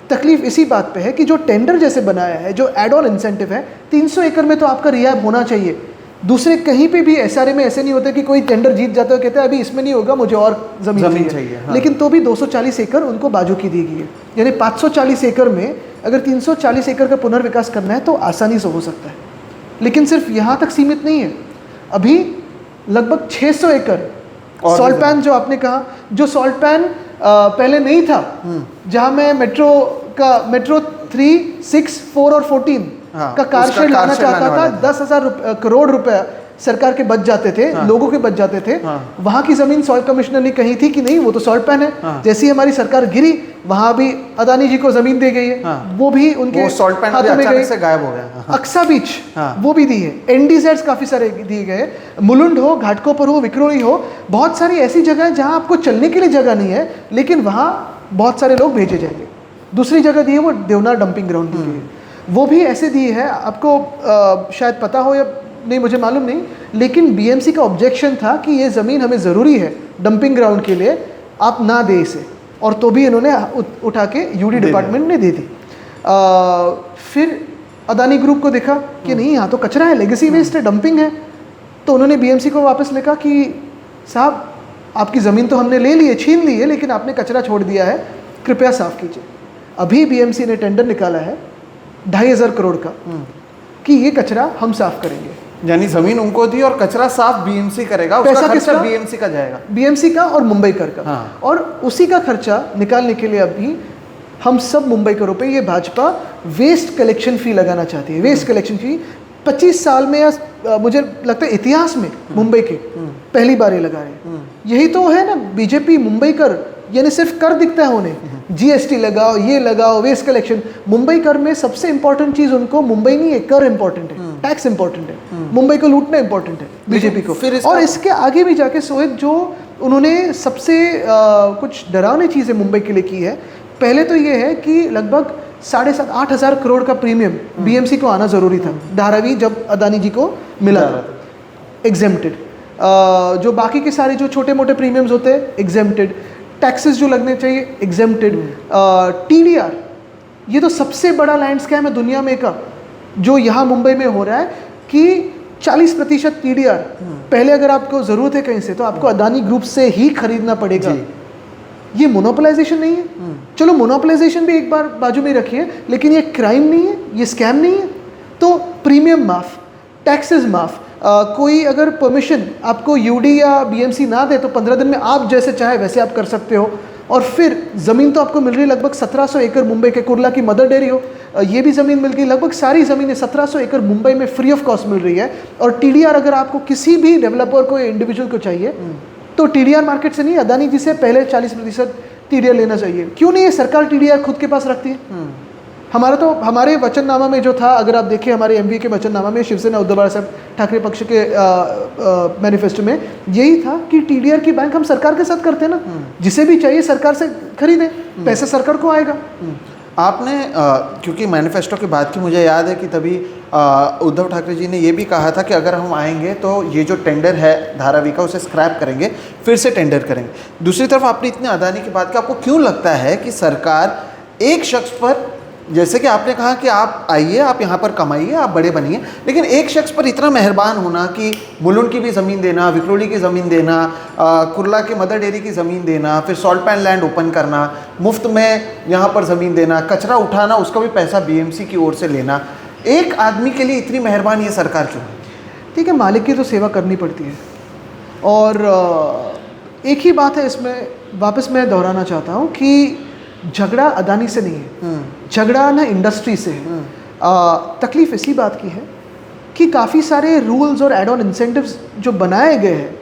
[SPEAKER 1] तकलीफ इसी बात पे है कि जो टेंडर जैसे बनाया है, जो एड ऑन इंसेंटिव है, 300 एकड़ में तो आपका रियाब होना चाहिए। दूसरे कहीं पे भी एसआरए में ऐसे नहीं होता कि कोई टेंडर जीत जाता है, कहता है अभी इसमें नहीं होगा, मुझे और ज़मीन चाहिए। हाँ। लेकिन तो भी 240 एकड़ उनको बाजू की दी गई है। यानी 540 एकड़ में अगर 340 एकड़ का पुनर्विकास करना है तो आसानी से हो सकता है। लेकिन सिर्फ यहाँ तक सीमित नहीं है, अभी लगभग 600 एकड़ सॉल्ट पैन, जो आपने कहा, जो सॉल्ट पैन पहले नहीं था, जहाँ मैं मेट्रो 3, 6, 4 और 14 का कारशेड लाना चाहता था, 10,000 करोड़ रुपया सरकार के बच जाते थे, लोगों के बच जाते थे। वहाँ की जमीन सॉल्ट कमिश्नर ने कही थी कि नहीं वो तो सॉल्ट पैन है। जैसी हमारी सरकार गिरी, वहाँ भी अदानी जी को जमीन दे गई है, वो भी उनके
[SPEAKER 2] सॉल्ट पैन
[SPEAKER 1] हाथों में गई,
[SPEAKER 2] से गायब हो गया।
[SPEAKER 1] अक्सा बीच वो भी दी है, एनडीजेड्स काफ़ी सारे दिए गए, मुलुंड हो, घाटकोपर हो, विक्रोली हो, बहुत सारी ऐसी जगह है जहाँ आपको चलने के लिए जगह नहीं है, लेकिन वहाँ बहुत सारे लोग भेजे जाएंगे। दूसरी जगह दी है वो देवनार डंपिंग ग्राउंड दी है, वो भी ऐसे दिए है। आपको शायद पता हो या नहीं मुझे मालूम नहीं, लेकिन बीएमसी का ऑब्जेक्शन था कि ये ज़मीन हमें ज़रूरी है डंपिंग ग्राउंड के लिए, आप ना दे इसे, और तो भी इन्होंने उठा के यूडी डिपार्टमेंट ने दे दी। फिर अदानी ग्रुप को देखा कि नहीं यहाँ तो कचरा है, लेगेसी वेस्ट है, डंपिंग है, तो उन्होंने बीएमसी को वापस लिखा कि साहब आपकी ज़मीन तो हमने ले ली है, छीन ली है, लेकिन आपने कचरा छोड़ दिया है, कृपया साफ़ कीजिए। अभी बीएमसी ने टेंडर निकाला है 2,500 करोड़ का कि ये कचरा हम साफ़ करेंगे।
[SPEAKER 2] यानी ज़मीन उनको दी और कचरा साफ बीएमसी करेगा,
[SPEAKER 1] पैसा
[SPEAKER 2] उसका
[SPEAKER 1] किसका?
[SPEAKER 2] खर्चा बीएमसी का जाएगा,
[SPEAKER 1] बीएमसी का और मुंबई कर का।
[SPEAKER 2] हाँ।
[SPEAKER 1] और उसी का खर्चा निकालने के लिए अभी हम सब मुंबई करों पे ये भाजपा वेस्ट कलेक्शन फ़ी लगाना चाहती है। वेस्ट कलेक्शन फ़ी 25 साल में या मुझे लगता है इतिहास में मुंबई के पहली बार ये लगा रहे हैं। यही तो है ना बीजेपी मुंबई कर, यानी सिर्फ कर दिखता है उन्हें, जीएसटी लगाओ, ये लगाओ, वेस्ट कलेक्शन। मुंबई कर में सबसे इंपॉर्टेंट चीज़ उनको मुंबई नहीं है, कर इंपॉर्टेंट है, टैक्स इंपॉर्टेंट है, मुंबई को लूटना इंपॉर्टेंट है बीजेपी को।
[SPEAKER 2] फिर
[SPEAKER 1] और इसके आगे भी जाके सोहित जो उन्होंने सबसे कुछ डरावनी चीज़ें मुंबई के लिए की है, पहले तो ये है कि लगभग 7,500-8 हज़ार करोड़ का प्रीमियम बीएमसी को आना ज़रूरी था धारावी जब अदानी जी को मिला था, एग्जेम्प्टेड। जो बाकी के सारे जो छोटे मोटे प्रीमियम्स होते हैं एग्जेम्प्टेड, टैक्सेस जो लगने चाहिए एग्जेम्प्टेड, टीडीआर, ये तो सबसे बड़ा लैंड स्कैम है दुनिया में का जो यहाँ मुंबई में हो रहा है कि 40% टीडीआर। पहले अगर आपको ज़रूरत है कहीं से तो आपको अदानी ग्रुप से ही खरीदना पड़ेगा। ये मोनोपोलाइजेशन नहीं है, चलो मोनोपोलाइजेशन भी एक बार बाजू में रखिए, लेकिन ये क्राइम नहीं है, ये स्कैम नहीं है। तो प्रीमियम माफ़, टैक्सेस माफ़, कोई अगर परमिशन आपको यूडी या बीएमसी ना दे तो 15 दिन में आप जैसे चाहे वैसे आप कर सकते हो। और फिर ज़मीन तो आपको मिल रही है लगभग 1700 एकड़, मुंबई के कुर्ला की मदर डेयरी हो, ये भी ज़मीन मिल गई, लगभग सारी ज़मीनें 1700 एकड़ मुंबई में फ्री ऑफ कॉस्ट मिल रही है। और टीडीआर अगर आपको किसी भी डेवलपर को या इंडिविजुअल को चाहिए तो टीडीआर मार्केट से नहीं, अदानी जी से पहले 40% टीडीआर लेना चाहिए। क्यों नहीं, ये सरकार टीडीआर खुद के पास रखती है। हमारे वचननामा में जो था, अगर आप देखें हमारे एमपी के वचननामा में, शिवसेना उद्धव बाळासाहेब ठाकरे पक्ष के मैनिफेस्टो में यही था कि टीडीआर की बैंक हम सरकार के साथ करते हैं ना, जिसे भी चाहिए सरकार से खरीदें, पैसा सरकार को आएगा।
[SPEAKER 2] आपने क्योंकि मैनिफेस्टो की बात की, मुझे याद है कि तभी उद्धव ठाकरे जी ने ये भी कहा था कि अगर हम आएंगे तो ये जो टेंडर है धारावी का उसे स्क्रैप करेंगे, फिर से टेंडर करेंगे। दूसरी तरफ आपने इतने अदानी की बात की, आपको क्यों लगता है कि सरकार एक शख्स पर, जैसे कि आपने कहा कि आप आइए, आप यहाँ पर कमाइए, आप बड़े बनिए, लेकिन एक शख्स पर इतना मेहरबान होना कि मुलुंड की भी ज़मीन देना, विक्रोली की ज़मीन देना, कुर्ला के मदर डेयरी की ज़मीन देना, फिर सॉल्ट पैन लैंड ओपन करना, मुफ्त में यहाँ पर ज़मीन देना, कचरा उठाना, उसका भी पैसा बीएमसी की ओर से लेना, एक आदमी के लिए इतनी मेहरबान ये सरकार क्यों?
[SPEAKER 1] ठीक है, मालिक की तो सेवा करनी पड़ती है। और एक ही बात है इसमें, वापस मैं दोहराना चाहता हूँ कि झगड़ा अदानी से नहीं है, झगड़ा ना इंडस्ट्री से है। तकलीफ इसी बात की है कि काफ़ी सारे रूल्स और एड ऑन इंसेंटिव्स जो बनाए गए हैं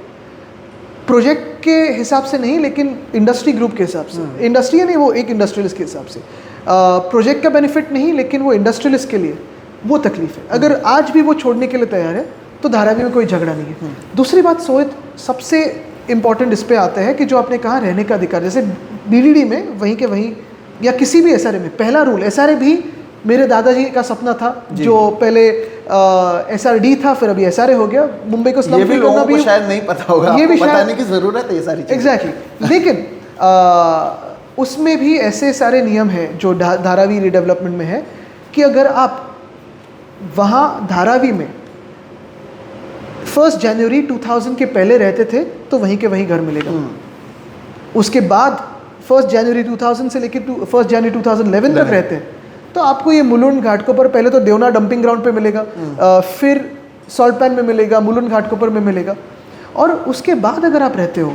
[SPEAKER 1] प्रोजेक्ट के हिसाब से नहीं, लेकिन इंडस्ट्री ग्रुप के हिसाब से, इंडस्ट्री नहीं, वो एक इंडस्ट्रियलिस्ट के हिसाब से, प्रोजेक्ट का बेनिफिट नहीं, लेकिन वो इंडस्ट्रियलिस्ट के लिए वो तकलीफ है। अगर आज भी वो छोड़ने के लिए तैयार है तो धारावी में कोई झगड़ा नहीं है। दूसरी बात सोहित, सबसे इम्पॉर्टेंट इस पे आता है कि जो आपने कहा रहने का अधिकार, जैसे बीडीडी में वहीं के वहीं या किसी भी एसआरए में, पहला रूल, एसआरए भी मेरे दादाजी का सपना था, जो पहले एसआरडी था फिर अभी एसआरए हो गया। मुंबई को स्लम फ्री करना भी
[SPEAKER 2] शायद नहीं पता होगा,
[SPEAKER 1] ये भी
[SPEAKER 2] बताने की ज़रूरत है ये सारी चीज़ें।
[SPEAKER 1] एग्जैक्टली। लेकिन उसमें भी ऐसे सारे नियम हैं जो धारावी रिडेवलपमेंट में है कि अगर आप वहाँ धारावी में 1 जनवरी 2000 के पहले रहते थे तो वहीं के वहीं घर मिलेगा। उसके बाद 1 जनवरी 2000 से लेकर 1 जनवरी 2011 तक रहते हैं तो आपको ये मुलुंड घाटकोपर, पहले तो देवना डंपिंग ग्राउंड पे मिलेगा, फिर सॉल्ट पैन में मिलेगा, मुलुंड घाटकोपर में मिलेगा। और उसके बाद अगर आप रहते हो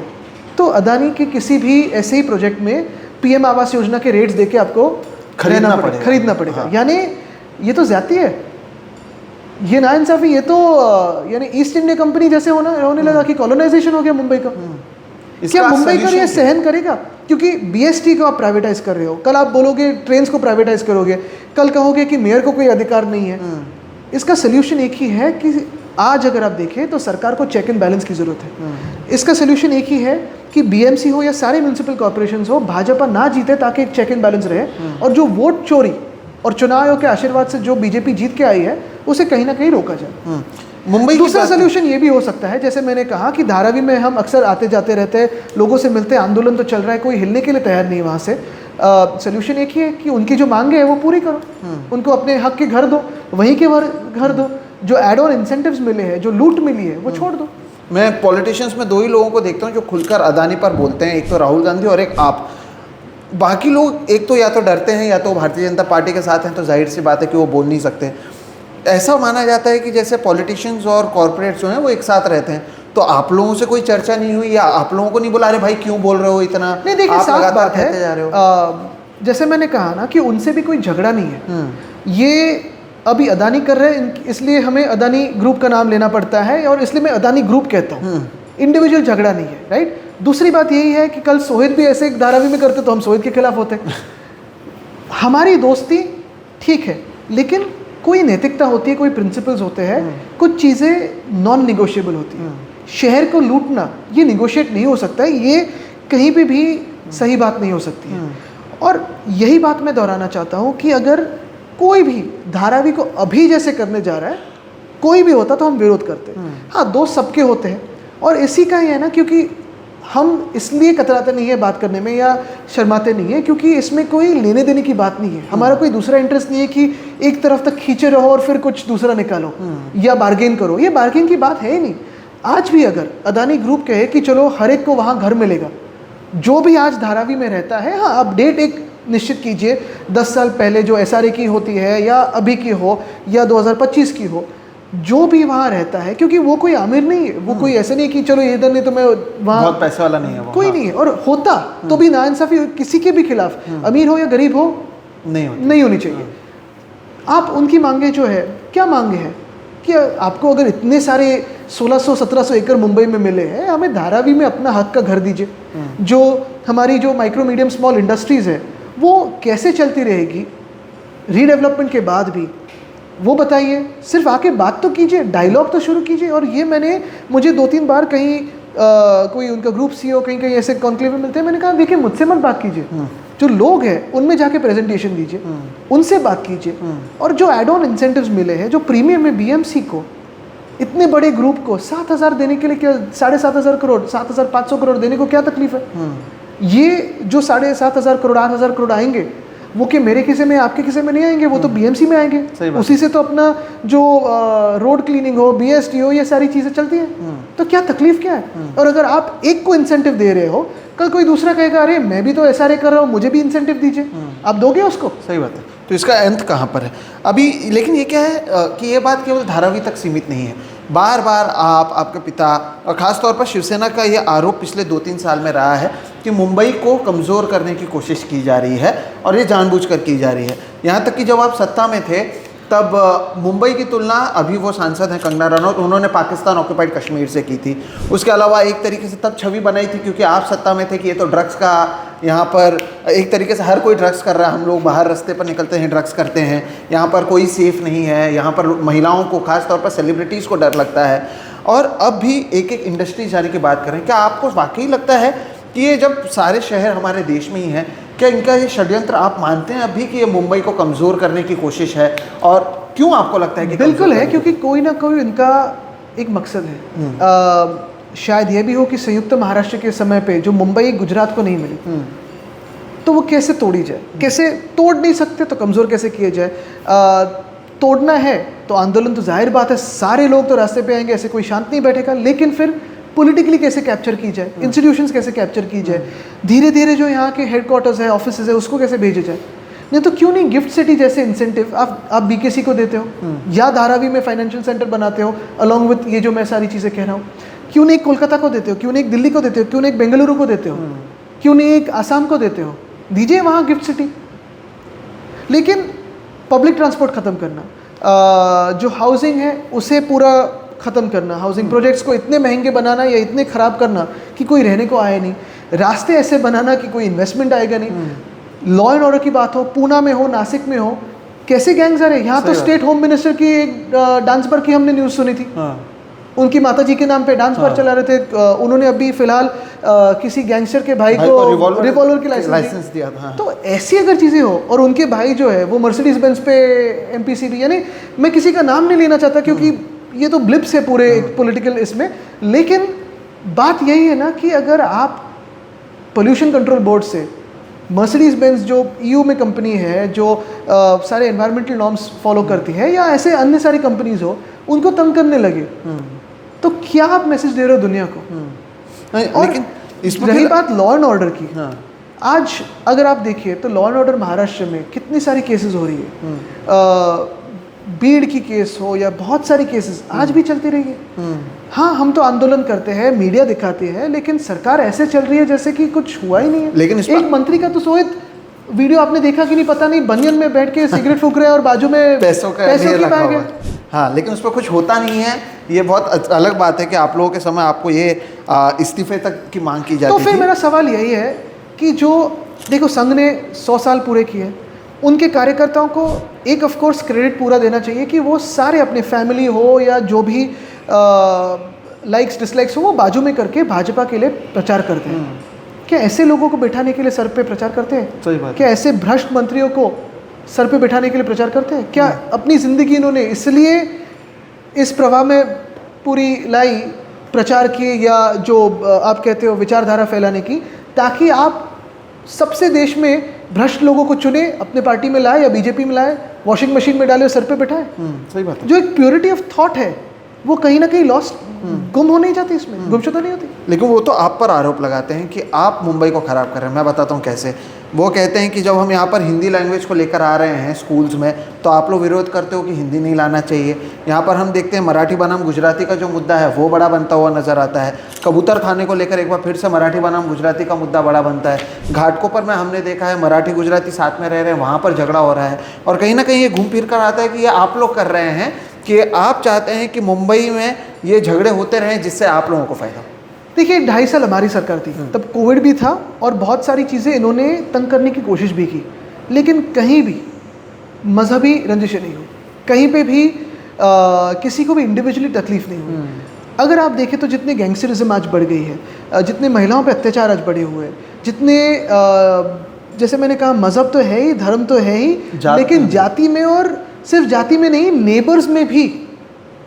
[SPEAKER 1] तो अदानी के किसी भी ऐसे ही प्रोजेक्ट में पीएम आवास योजना के रेट्स देके आपको खरीदना पड़ेगा। हाँ। यानी ये तो ज्यादती है, ये नाइंसाफी, ये तो यानी ईस्ट इंडिया कंपनी जैसे होने लगा कि कॉलोनाइजेशन हो गया मुंबई का। क्या मुंबई का ये सहन करेगा? क्योंकि बीएसटी को आप प्राइवेटाइज कर रहे हो, कल आप बोलोगे ट्रेन्स को प्राइवेटाइज करोगे, कल कहोगे कि मेयर को कोई अधिकार नहीं है। इसका सोल्यूशन एक ही है कि आज अगर आप देखें तो सरकार को चेक एंड बैलेंस की जरूरत है। इसका सोल्यूशन एक ही है कि बीएमसी हो या सारे म्यूनिसिपल कॉर्पोरेशन हो, भाजपा ना जीते ताकि एक चेक एंड बैलेंस रहे, और जो वोट चोरी और चुनाव आयोग के आशीर्वाद से जो बीजेपी जीत के आई है उसे कहीं ना कहीं रोका जाए।
[SPEAKER 2] मुंबई की
[SPEAKER 1] दूसरा
[SPEAKER 2] बात-
[SPEAKER 1] सोल्यूशन ये भी हो सकता है, जैसे मैंने कहा कि धारावी में हम अक्सर आते जाते रहते हैं, लोगों से मिलते हैं, आंदोलन तो चल रहा है, कोई हिलने के लिए तैयार नहीं है वहाँ से। सोल्यूशन एक ही है कि उनकी जो मांगे है वो पूरी करो, उनको अपने हक के घर दो, वहीं के घर दो, जो एड ऑन इंसेंटिव्स मिले हैं, जो लूट मिली है वो छोड़ दो।
[SPEAKER 2] मैं पॉलिटिशियंस में दो ही लोगों को देखता हूँ जो खुलकर अदानी पर बोलते हैं, एक तो राहुल गांधी और एक आप। बाकी लोग एक तो या तो डरते हैं या तो भारतीय जनता पार्टी के साथ हैं, तो जाहिर सी बात है कि वो बोल नहीं सकते। ऐसा माना जाता है कि जैसे पॉलिटिशियंस और कॉरपोरेट्स जो हैं वो एक साथ रहते हैं, तो आप लोगों से कोई चर्चा नहीं हुई या आप लोगों को नहीं बोला, अरे भाई क्यों बोल रहे हो इतना?
[SPEAKER 1] नहीं देखिए,
[SPEAKER 2] आप
[SPEAKER 1] साफ
[SPEAKER 2] लगातार
[SPEAKER 1] बात
[SPEAKER 2] कहते जा रहे हो।
[SPEAKER 1] है, जैसे मैंने कहा ना कि उनसे भी कोई झगड़ा नहीं है। ये अभी अदानी कर रहे हैं, इसलिए हमें अदानी ग्रुप का नाम लेना पड़ता है और इसलिए मैं अदानी ग्रुप कहता हूँ, इंडिविजुअल झगड़ा नहीं है, राइट। दूसरी बात यही है कि कल सोहित भी ऐसे एक धारावी में करते तो हम सोहित के खिलाफ होते। हमारी दोस्ती ठीक है, लेकिन कोई नैतिकता होती है, कोई प्रिंसिपल्स होते हैं, कुछ चीज़ें नॉन निगोशिएबल होती हैं। शहर को लूटना ये निगोशिएट नहीं हो सकता है, ये कहीं पे भी सही बात नहीं हो सकती है। और यही बात मैं दोहराना चाहता हूँ कि अगर कोई भी धारावी को अभी जैसे करने जा रहा है, कोई भी होता तो हम विरोध करते। हाँ, दोस्त सबके होते हैं और इसी का ही है ना, क्योंकि हम इसलिए कतराते नहीं है बात करने में या शर्माते नहीं है क्योंकि इसमें कोई लेने देने की बात नहीं है। हमारा कोई दूसरा इंटरेस्ट नहीं है कि एक तरफ तक खींचे रहो और फिर कुछ दूसरा निकालो या बार्गेन करो, ये बार्गेन की बात है ही नहीं। आज भी अगर अदानी ग्रुप कहे कि चलो हर एक को वहाँ घर मिलेगा, जो भी आज धारावी में रहता है, हाँ आप डेट एक निश्चित कीजिए, 10 साल पहले जो SRA की होती है या अभी की हो या 2025 की हो, जो भी वहाँ रहता है, क्योंकि वो कोई अमीर नहीं है, वो कोई ऐसे नहीं कि चलो इधर नहीं तो मैं वहाँ,
[SPEAKER 2] बहुत पैसे वाला नहीं है वो,
[SPEAKER 1] कोई
[SPEAKER 2] हाँ।
[SPEAKER 1] नहीं है। और होता तो भी नाइंसाफ़ी किसी के भी खिलाफ, अमीर हो या गरीब हो, नहीं होनी चाहिए। आप उनकी मांगे जो है, क्या मांगे हैं कि आपको अगर इतने सारे 1600-1700 एकड़ मुंबई में मिले हैं, हमें धारावी में अपना हक का घर दीजिए। जो हमारी जो माइक्रो मीडियम स्मॉल इंडस्ट्रीज़ है वो कैसे चलती रहेगी रीडेवलपमेंट के बाद भी, वो बताइए। सिर्फ आके बात तो कीजिए, डायलॉग तो शुरू कीजिए। और ये मुझे 2-3 बार कहीं कोई उनका ग्रुप CEO कहीं ऐसे कॉन्क्लेव में मिलते हैं, मैंने कहा देखिए मुझसे मत बात कीजिए, जो लोग हैं उनमें जाके प्रेजेंटेशन दीजिए, उनसे बात कीजिए। और जो एड ऑन इंसेंटिव्स मिले हैं, जो प्रीमियम में BMC को, इतने बड़े ग्रुप को 7,000 देने के लिए क्या, 7,500 करोड़ 7,500 करोड़ देने को क्या तकलीफ है? ये जो 7,500 करोड़ 8,000 करोड़ आएंगे वो कि मेरे किसे में आपके किसे में नहीं आएंगे, वो तो BMC में आएंगे। उसी से तो अपना जो रोड क्लीनिंग हो, BST हो, ये सारी चीज़ें चलती हैं। तो क्या तकलीफ क्या है? और अगर आप एक को इंसेंटिव दे रहे हो, कल कोई दूसरा कहेगा अरे मैं भी तो SRA कर रहा हूँ, मुझे भी इंसेंटिव दीजिए, आप दोगे उसको?
[SPEAKER 2] सही बात है। तो इसका अंत कहाँ पर है अभी? लेकिन ये क्या है कि ये बात केवल धारावी तक सीमित नहीं है। बार बार आपके पिता और ख़ास तौर पर शिवसेना का ये आरोप पिछले 2-3 साल में रहा है कि मुंबई को कमज़ोर करने की कोशिश की जा रही है और ये जानबूझकर की जा रही है। यहाँ तक कि जब आप सत्ता में थे तब मुंबई की तुलना, अभी वो सांसद हैं कंगना रनौत, उन्होंने पाकिस्तान ऑक्यूपाइड कश्मीर से की थी। उसके अलावा एक तरीके से तब छवि बनाई थी क्योंकि आप सत्ता में थे कि ये तो ड्रग्स का, यहाँ पर एक तरीके से हर कोई ड्रग्स कर रहा है, हम लोग बाहर रास्ते पर निकलते हैं ड्रग्स करते हैं, यहाँ पर कोई सेफ़ नहीं है, यहाँ पर महिलाओं को, खास तौर पर सेलिब्रिटीज़ को डर लगता है। और अब भी एक इंडस्ट्री जाने की बात करें, क्या आपको वाकई लगता है कि ये जब सारे शहर हमारे देश में ही हैं, क्या इनका ये षड्यंत्र आप मानते हैं अभी कि ये मुंबई को कमज़ोर करने की कोशिश है? और क्यों आपको लगता है कि
[SPEAKER 1] बिल्कुल है, क्योंकि कोई ना कोई इनका एक मकसद है। शायद ये भी हो कि संयुक्त महाराष्ट्र के समय पे जो मुंबई गुजरात को नहीं मिली, तो वो कैसे तोड़ी जाए, कैसे तोड़ नहीं सकते तो कमज़ोर कैसे किए जाए। तोड़ना है तो आंदोलन तो जाहिर बात है, सारे लोग तो रास्ते पे आएंगे, ऐसे कोई शांत नहीं बैठेगा। लेकिन फिर पॉलिटिकली कैसे कैप्चर की जाए, इंस्टीट्यूशंस कैसे कैप्चर की जाए, धीरे धीरे जो यहाँ के हेडक्वार्टर्स है, ऑफिस है, उसको कैसे भेजे जाए। नहीं तो क्यों नहीं गिफ्ट सिटी जैसे इंसेंटिव आप BKC को देते हो या धारावी में फाइनेंशियल सेंटर बनाते हो अलॉन्ग विथ ये जो मैं सारी चीज़ें कह रहा हूँ। क्यों नहीं कोलकाता को देते हो, क्यों नहीं दिल्ली को देते हो, क्यों नहीं बेंगलुरु को देते हो, क्यों नहीं एक आसाम को देते हो? दीजिए वहाँ गिफ्ट सिटी। लेकिन पब्लिक ट्रांसपोर्ट ख़त्म करना, जो हाउसिंग है उसे पूरा ख़त्म करना, हाउसिंग प्रोजेक्ट्स को इतने महंगे बनाना या इतने ख़राब करना कि कोई रहने को आए नहीं, रास्ते ऐसे बनाना कि कोई इन्वेस्टमेंट आएगा नहीं। लॉ एंड ऑर्डर की बात हो, पूना में हो, नासिक में हो, कैसे गैंग्स आ रहे हैं। यहाँ तो स्टेट होम मिनिस्टर की एक डांस बार की हमने न्यूज़ सुनी थी। उनकी माताजी के नाम पे डांस बार चला रहे थे। उन्होंने अभी फिलहाल किसी गैंगस्टर के भाई को रिवॉल्वर की लाइसेंस दिया था। तो ऐसी अगर चीज़ें हो और उनके भाई जो है वो मर्सिडीज बेंज पे MPCB, यानी मैं किसी का नाम नहीं लेना चाहता क्योंकि ये तो ब्लिप्स है पूरे एक पॉलिटिकल इसमें। लेकिन बात यही है ना कि अगर आप पोल्यूशन कंट्रोल बोर्ड से मर्सिडीज बेंज जो EU में कंपनी है, जो सारे एनवायरमेंटल नॉर्म्स फॉलो करती है, या ऐसे अन्य सारी कंपनीज हो, उनको तंग करने लगे, तो क्या आप मैसेज दे रहे हो दुनिया को? और
[SPEAKER 2] लेकिन इसमें
[SPEAKER 1] रही बात लॉ एंड ऑर्डर की,
[SPEAKER 2] हाँ।
[SPEAKER 1] आज अगर आप देखिए तो लॉ एंड ऑर्डर महाराष्ट्र में कितनी सारी केसेस हो रही है, बीड़ की केस हो या बहुत सारी केसेस आज भी चलती रही है। हाँ, हम तो आंदोलन करते हैं, मीडिया दिखाती है, लेकिन सरकार ऐसे चल रही है जैसे कि कुछ हुआ ही नहीं है।
[SPEAKER 2] लेकिन
[SPEAKER 1] एक मंत्री का तो सोहित वीडियो आपने देखा कि नहीं पता नहीं, बनियन में बैठ के सिगरेट फूक रहे हैं और बाजू में
[SPEAKER 2] पैसों
[SPEAKER 1] की
[SPEAKER 2] रखा
[SPEAKER 1] बैग
[SPEAKER 2] हुआ
[SPEAKER 1] है।
[SPEAKER 2] है। हाँ, लेकिन उस पर कुछ होता नहीं है। ये बहुत अलग बात है कि आप लोगों के समय आपको ये इस्तीफे तक की मांग की जाती
[SPEAKER 1] तो फिर
[SPEAKER 2] थी।
[SPEAKER 1] मेरा सवाल यही है कि जो देखो संघ ने 100 साल पूरे किए, उनके कार्यकर्ताओं को एक ऑफ कोर्स क्रेडिट पूरा देना चाहिए कि वो सारे अपने फैमिली हो या जो भी लाइक्स डिसलाइक्स हो, वो बाजू में करके भाजपा के लिए प्रचार करते हैं। क्या ऐसे लोगों को बिठाने के लिए सर पे प्रचार करते हैं?
[SPEAKER 2] सही बात।
[SPEAKER 1] क्या ऐसे भ्रष्ट मंत्रियों को सर पे बिठाने के लिए प्रचार करते हैं? क्या अपनी ज़िंदगी इन्होंने इसलिए इस प्रवाह में पूरी लाई प्रचार किए, या जो आप कहते हो विचारधारा फैलाने की, ताकि आप सबसे देश में भ्रष्ट लोगों को चुने, अपने पार्टी में लाए या बीजेपी में लाए, वॉशिंग मशीन में डाले और सर पे बिठाए?
[SPEAKER 2] सही बात है।
[SPEAKER 1] जो एक प्योरिटी ऑफ थॉट है वो कहीं ना कहीं लॉस्ट, गुम हो नहीं जाती, इसमें गुमशुदा नहीं होती।
[SPEAKER 2] लेकिन वो तो आप पर आरोप लगाते हैं कि आप मुंबई को ख़राब कर रहे हैं। मैं बताता हूँ कैसे। वो कहते हैं कि जब हम यहाँ पर हिंदी लैंग्वेज को लेकर आ रहे हैं स्कूल्स में, तो आप लोग विरोध करते हो कि हिंदी नहीं लाना चाहिए। यहाँ पर हम देखते हैं मराठी बनाम गुजराती का जो मुद्दा है वो बड़ा बनता हुआ नज़र आता है। कबूतर खाने को लेकर एक बार फिर से मराठी बनाम गुजराती का मुद्दा बड़ा बनता है। घाटकोपर में हमने देखा है मराठी गुजराती साथ में रह रहे हैं, वहाँ पर झगड़ा हो रहा है। और कहीं ना कहीं ये घूम फिर कर आता है कि ये आप लोग कर रहे हैं, कि आप चाहते हैं कि मुंबई में ये झगड़े होते रहें जिससे आप लोगों को फ़ायदा।
[SPEAKER 1] देखिए 2.5 साल हमारी सरकार थी, तब कोविड भी था और बहुत सारी चीज़ें इन्होंने तंग करने की कोशिश भी की, लेकिन कहीं भी मजहबी रंजिशें नहीं हुई, कहीं पे भी किसी को भी इंडिविजुअली तकलीफ नहीं हुई। अगर आप देखें तो जितने गैंगस्टरिज्म आज बढ़ गई है, जितने महिलाओं पे अत्याचार आज बढ़े हुए हैं, जितने जैसे मैंने कहा मज़हब तो है ही, धर्म तो है ही, लेकिन जाति में, और सिर्फ जाति में नहीं, नेबर्स में भी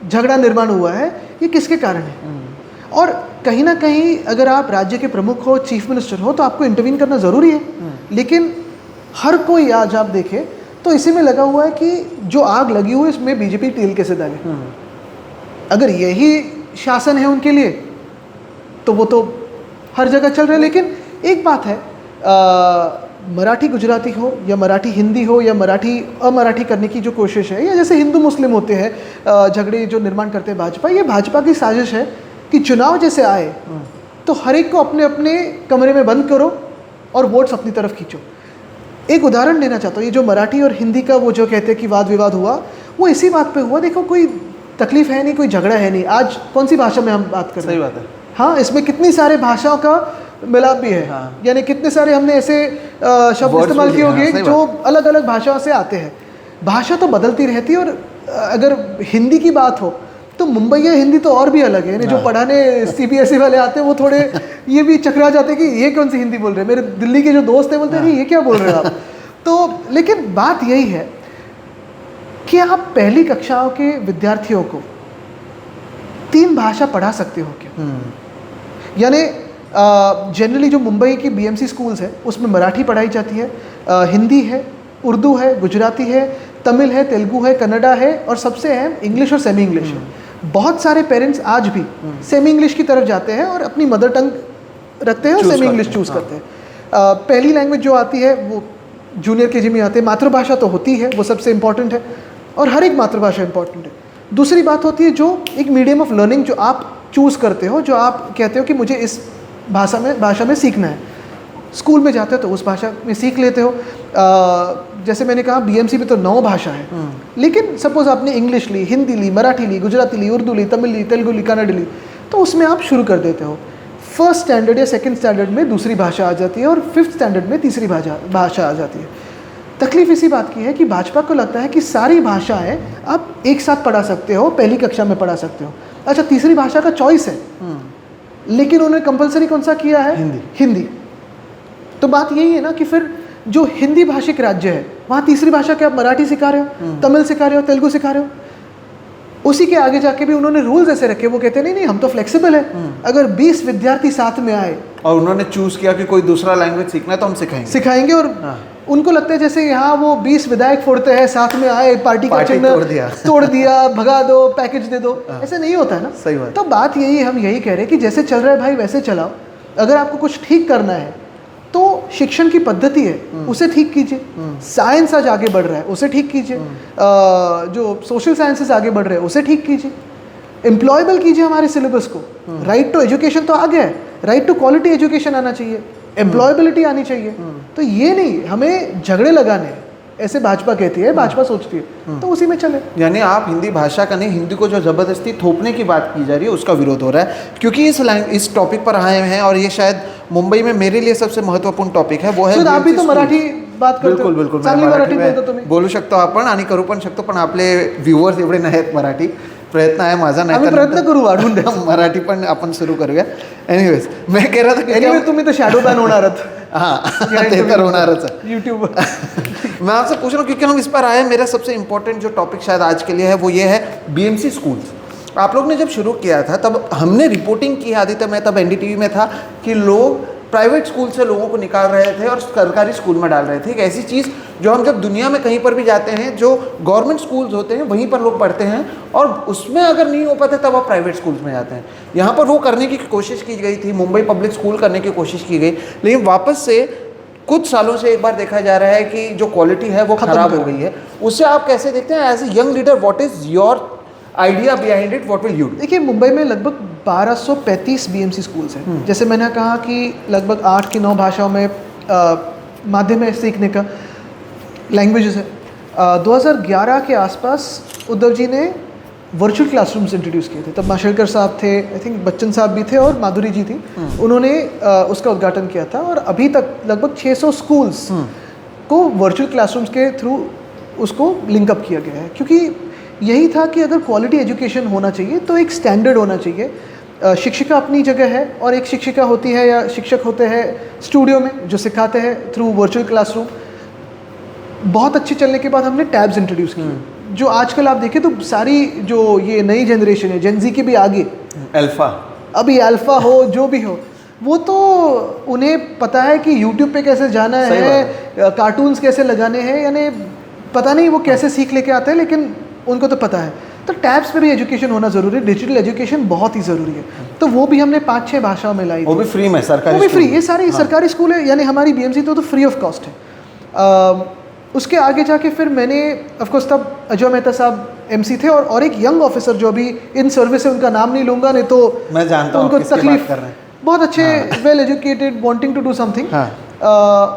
[SPEAKER 1] झगड़ा निर्माण हुआ है। ये किसके कारण है? और कहीं ना कहीं अगर आप राज्य के प्रमुख हो, चीफ मिनिस्टर हो, तो आपको इंटरवीन करना ज़रूरी है। लेकिन हर कोई आज आप देखें तो इसी में लगा हुआ है कि जो आग लगी हुई है इसमें बीजेपी तेल कैसे डाले। अगर यही शासन है उनके लिए तो वो तो हर जगह चल रहे हैं। लेकिन एक बात है, मराठी गुजराती हो या मराठी हिंदी हो या मराठी अमराठी करने की जो कोशिश है, या जैसे हिंदू मुस्लिम होते हैं झगड़े जो निर्माण करते हैं भाजपा, ये भाजपा की साजिश है कि चुनाव जैसे आए तो हर एक को अपने अपने कमरे में बंद करो और वोट्स अपनी तरफ खींचो। एक उदाहरण देना चाहता हूँ, ये जो मराठी और हिंदी का वो जो कहते हैं कि वाद विवाद हुआ, वो इसी बात पे हुआ। देखो कोई तकलीफ है नहीं, कोई झगड़ा है नहीं। आज कौन सी भाषा में हम बात कर रहे हैं?
[SPEAKER 2] सही बात है।
[SPEAKER 1] हाँ, इसमें कितनी सारे भाषाओं का मिलाप भी है।
[SPEAKER 2] हाँ।
[SPEAKER 1] यानी कितने सारे हमने ऐसे शब्द इस्तेमाल किए होंगे जो अलग अलग भाषाओं से आते हैं। भाषा तो बदलती रहती है। और अगर हिंदी की बात हो तो मुंबई हिंदी तो और भी अलग है। यानी जो पढ़ाने CBSE वाले आते हैं वो थोड़े ये भी चकरा जाते हैं कि ये कौन सी हिंदी बोल रहे हैं। मेरे दिल्ली के जो दोस्त हैं बोलते हैं नहीं ये क्या बोल रहे हैं आप। तो लेकिन बात यही है कि आप पहली कक्षाओं के विद्यार्थियों को 3 भाषा पढ़ा सकते हो क्या? यानी जनरली जो मुंबई की BMC स्कूल्स है उसमें मराठी पढ़ाई जाती है, हिंदी है, उर्दू है, गुजराती है, तमिल है, तेलुगु है, कन्नडा है, और सबसे अहम इंग्लिश और सेमी इंग्लिश है। बहुत सारे पेरेंट्स आज भी सेमी इंग्लिश की तरफ जाते हैं और अपनी मदर टंग रखते हैं और सेमी इंग्लिश चूज़ करते हैं। पहली लैंग्वेज जो आती है वो जूनियर KG में आते हैं। मातृभाषा तो होती है, वो सबसे इम्पॉर्टेंट है और हर एक मातृभाषा इम्पॉर्टेंट है। दूसरी बात होती है जो एक मीडियम ऑफ लर्निंग जो आप चूज़ करते हो, जो आप कहते हो कि मुझे इस भाषा में सीखना है। स्कूल में जाते हो तो उस भाषा में सीख लेते हो। जैसे मैंने कहा BMC में तो 9 भाषा है, लेकिन सपोज आपने इंग्लिश ली, हिंदी ली, मराठी ली, गुजराती ली, उर्दू ली, तमिल ली, तेलुगु ली, कन्नड़ ली, तो उसमें आप शुरू कर देते हो। फर्स्ट स्टैंडर्ड या सेकंड स्टैंडर्ड में दूसरी भाषा आ जाती है और 5th स्टैंडर्ड में तीसरी भाषा आ जाती है। तकलीफ इसी बात की है कि भाजपा को लगता है कि सारी भाषाएं आप एक साथ पढ़ा सकते हो, पहली कक्षा में पढ़ा सकते हो। अच्छा, तीसरी भाषा का चॉइस है, लेकिन उन्होंने कंपलसरी कौन सा किया है? हिंदी। तो बात यही है ना कि फिर जो हिंदी भाषिक राज्य है वहाँ तीसरी भाषा क्या आप मराठी सिखा रहे हो, तमिल सिखा रहे हो, तेलुगु सिखा रहे हो? उसी के आगे जाके भी उन्होंने रूल्स ऐसे रखे, वो कहते नहीं हम तो फ्लेक्सिबल है, अगर 20 विद्यार्थी साथ में आए
[SPEAKER 2] और उन्होंने चूज किया कि कोई दूसरा लैंग्वेज सीखना है तो हम सिखाएंगे।
[SPEAKER 1] और उनको लगता है जैसे यहाँ वो 20 विधायक फोड़ते हैं, साथ में आए, पार्टी का चिन्ह तोड़ दिया, भगा दो, पैकेज दे दो। ऐसे नहीं होता है ना।
[SPEAKER 2] सही बात।
[SPEAKER 1] तो बात यही, हम यही कह रहे हैं कि जैसे चल रहा है भाई वैसे चलाओ। अगर आपको कुछ ठीक करना है तो शिक्षण की पद्धति है उसे ठीक कीजिए, साइंस आज आगे बढ़ रहा है उसे ठीक कीजिए, जो सोशल साइंसेस आगे बढ़ रहे हैं उसे ठीक कीजिए, एम्प्लॉयबल कीजिए हमारे सिलेबस को। राइट टू एजुकेशन तो आ गया है, राइट टू क्वालिटी एजुकेशन आना चाहिए, एम्प्लॉयबिलिटी आनी चाहिए। तो ये नहीं हमें झगड़े लगाने हैं, ऐसे भाजपा कहती है, भाजपा सोचती है, तो उसी में चले।
[SPEAKER 2] यानी आप हिंदी भाषा का नहीं, हिंदी को जो ज़बरदस्ती थोपने की बात की जा रही है उसका विरोध हो रहा है। क्योंकि इस टॉपिक पर आए हैं और ये शायद मुंबई में मेरे लिए सबसे महत्त्वपूर्ण टॉपिक है, वो है
[SPEAKER 1] आप भी तो मराठी बात करते हो।
[SPEAKER 2] बिलकुल
[SPEAKER 1] चांगली मराठी बोलतो तुम्ही,
[SPEAKER 2] बोलू शकतो आपण आणि करू पण शकतो, पण आपले व्ह्युअर्स एवढे नाहीत मराठी, प्रयत्न आहे माझा, नाही
[SPEAKER 1] प्रयत्न करू वाढवून द्या
[SPEAKER 2] मराठी पण आपण सुरू करूया। एनिवेज मैं कह रहा था
[SPEAKER 1] कि तुम्ही तर शॅडो बॅन होणार आहात।
[SPEAKER 2] हाँ ते तर होणारच है
[SPEAKER 1] यूट्यूब।
[SPEAKER 2] मैं आपसे पूछ रहा हूँ क्योंकि हम इस पर आए, मेरा सबसे इम्पोर्टेंट जो टॉपिक शायद आज के लिए है वो ये है बीएमसी स्कूल्स। आप लोग ने जब शुरू किया था तब हमने रिपोर्टिंग की, आदित्य मैं तब एनडीटीवी में था, कि लोग प्राइवेट स्कूल से लोगों को निकाल रहे थे और सरकारी स्कूल में डाल रहे थे। एक ऐसी चीज़ जो हम जब दुनिया में कहीं पर भी जाते हैं, जो गवर्नमेंट स्कूल्स होते हैं वहीं पर लोग पढ़ते हैं, और उसमें अगर नहीं हो पाते तब आप प्राइवेट स्कूल्स में जाते हैं। यहाँ पर वो करने की कोशिश की गई थी, मुंबई पब्लिक स्कूल करने की कोशिश की गई, लेकिन वापस से कुछ सालों से एक बार देखा जा रहा है कि जो क्वालिटी है वो खराब हो गई है। उससे आप कैसे देखते हैं as a young leader, what is your idea behind it, what will you do?
[SPEAKER 1] देखिए मुंबई में लगभग 1235 बीएमसी स्कूल्स हैं। जैसे मैंने कहा कि लगभग 8 की 9 भाषाओं में माध्यम है सीखने का, लैंग्वेजेस है। 2011 के आसपास उद्धव जी ने वर्चुअल क्लासरूम्स इंट्रोड्यूस किए थे। तब माशेलकर साहब थे, आई थिंक बच्चन साहब भी थे और माधुरी जी थी, उन्होंने उसका उद्घाटन किया था। और अभी तक लगभग 600 स्कूल्स को वर्चुअल क्लासरूम्स के थ्रू उसको लिंकअप किया गया है। क्योंकि यही था कि अगर क्वालिटी एजुकेशन होना चाहिए तो एक स्टैंडर्ड होना चाहिए। शिक्षिका अपनी जगह है और एक शिक्षिका होती है या शिक्षक होते हैं स्टूडियो में जो सिखाते हैं थ्रू वर्चुअल क्लासरूम। बहुत अच्छे चलने के बाद हमने टैब्स इंट्रोड्यूस किए, जो आजकल आप देखें तो सारी जो ये नई जनरेशन है, जेन ज़ी के भी आगे,
[SPEAKER 2] अल्फ़ा,
[SPEAKER 1] अभी अल्फ़ा हो जो भी हो, वो तो उन्हें पता है कि यूट्यूब पे कैसे जाना है, कार्टून्स कैसे लगाने हैं, यानी पता नहीं वो कैसे सीख लेके आते हैं, लेकिन उनको तो पता है। तो टैब्स पे भी एजुकेशन होना ज़रूरी है, डिजिटल एजुकेशन बहुत ही ज़रूरी है। तो वो भी हमने 5-6 भाषाओं में लाई,
[SPEAKER 2] वो भी फ्री में, सरकारी,
[SPEAKER 1] वो भी फ्री। ये सारी सरकारी स्कूल है, यानी हमारी बीएमसी तो फ्री ऑफ कॉस्ट है। उसके आगे जाके फिर मैंने ऑफकोर्स तब अजय मेहता साहब एमसी थे और एक यंग ऑफिसर जो अभी इन सर्विस है, उनका नाम नहीं लूँगा नहीं तो
[SPEAKER 2] मैं जानता हूँ
[SPEAKER 1] उनको तकलीफ
[SPEAKER 2] कर रहे हैं,
[SPEAKER 1] बहुत अच्छे, well educated, wanting to do something.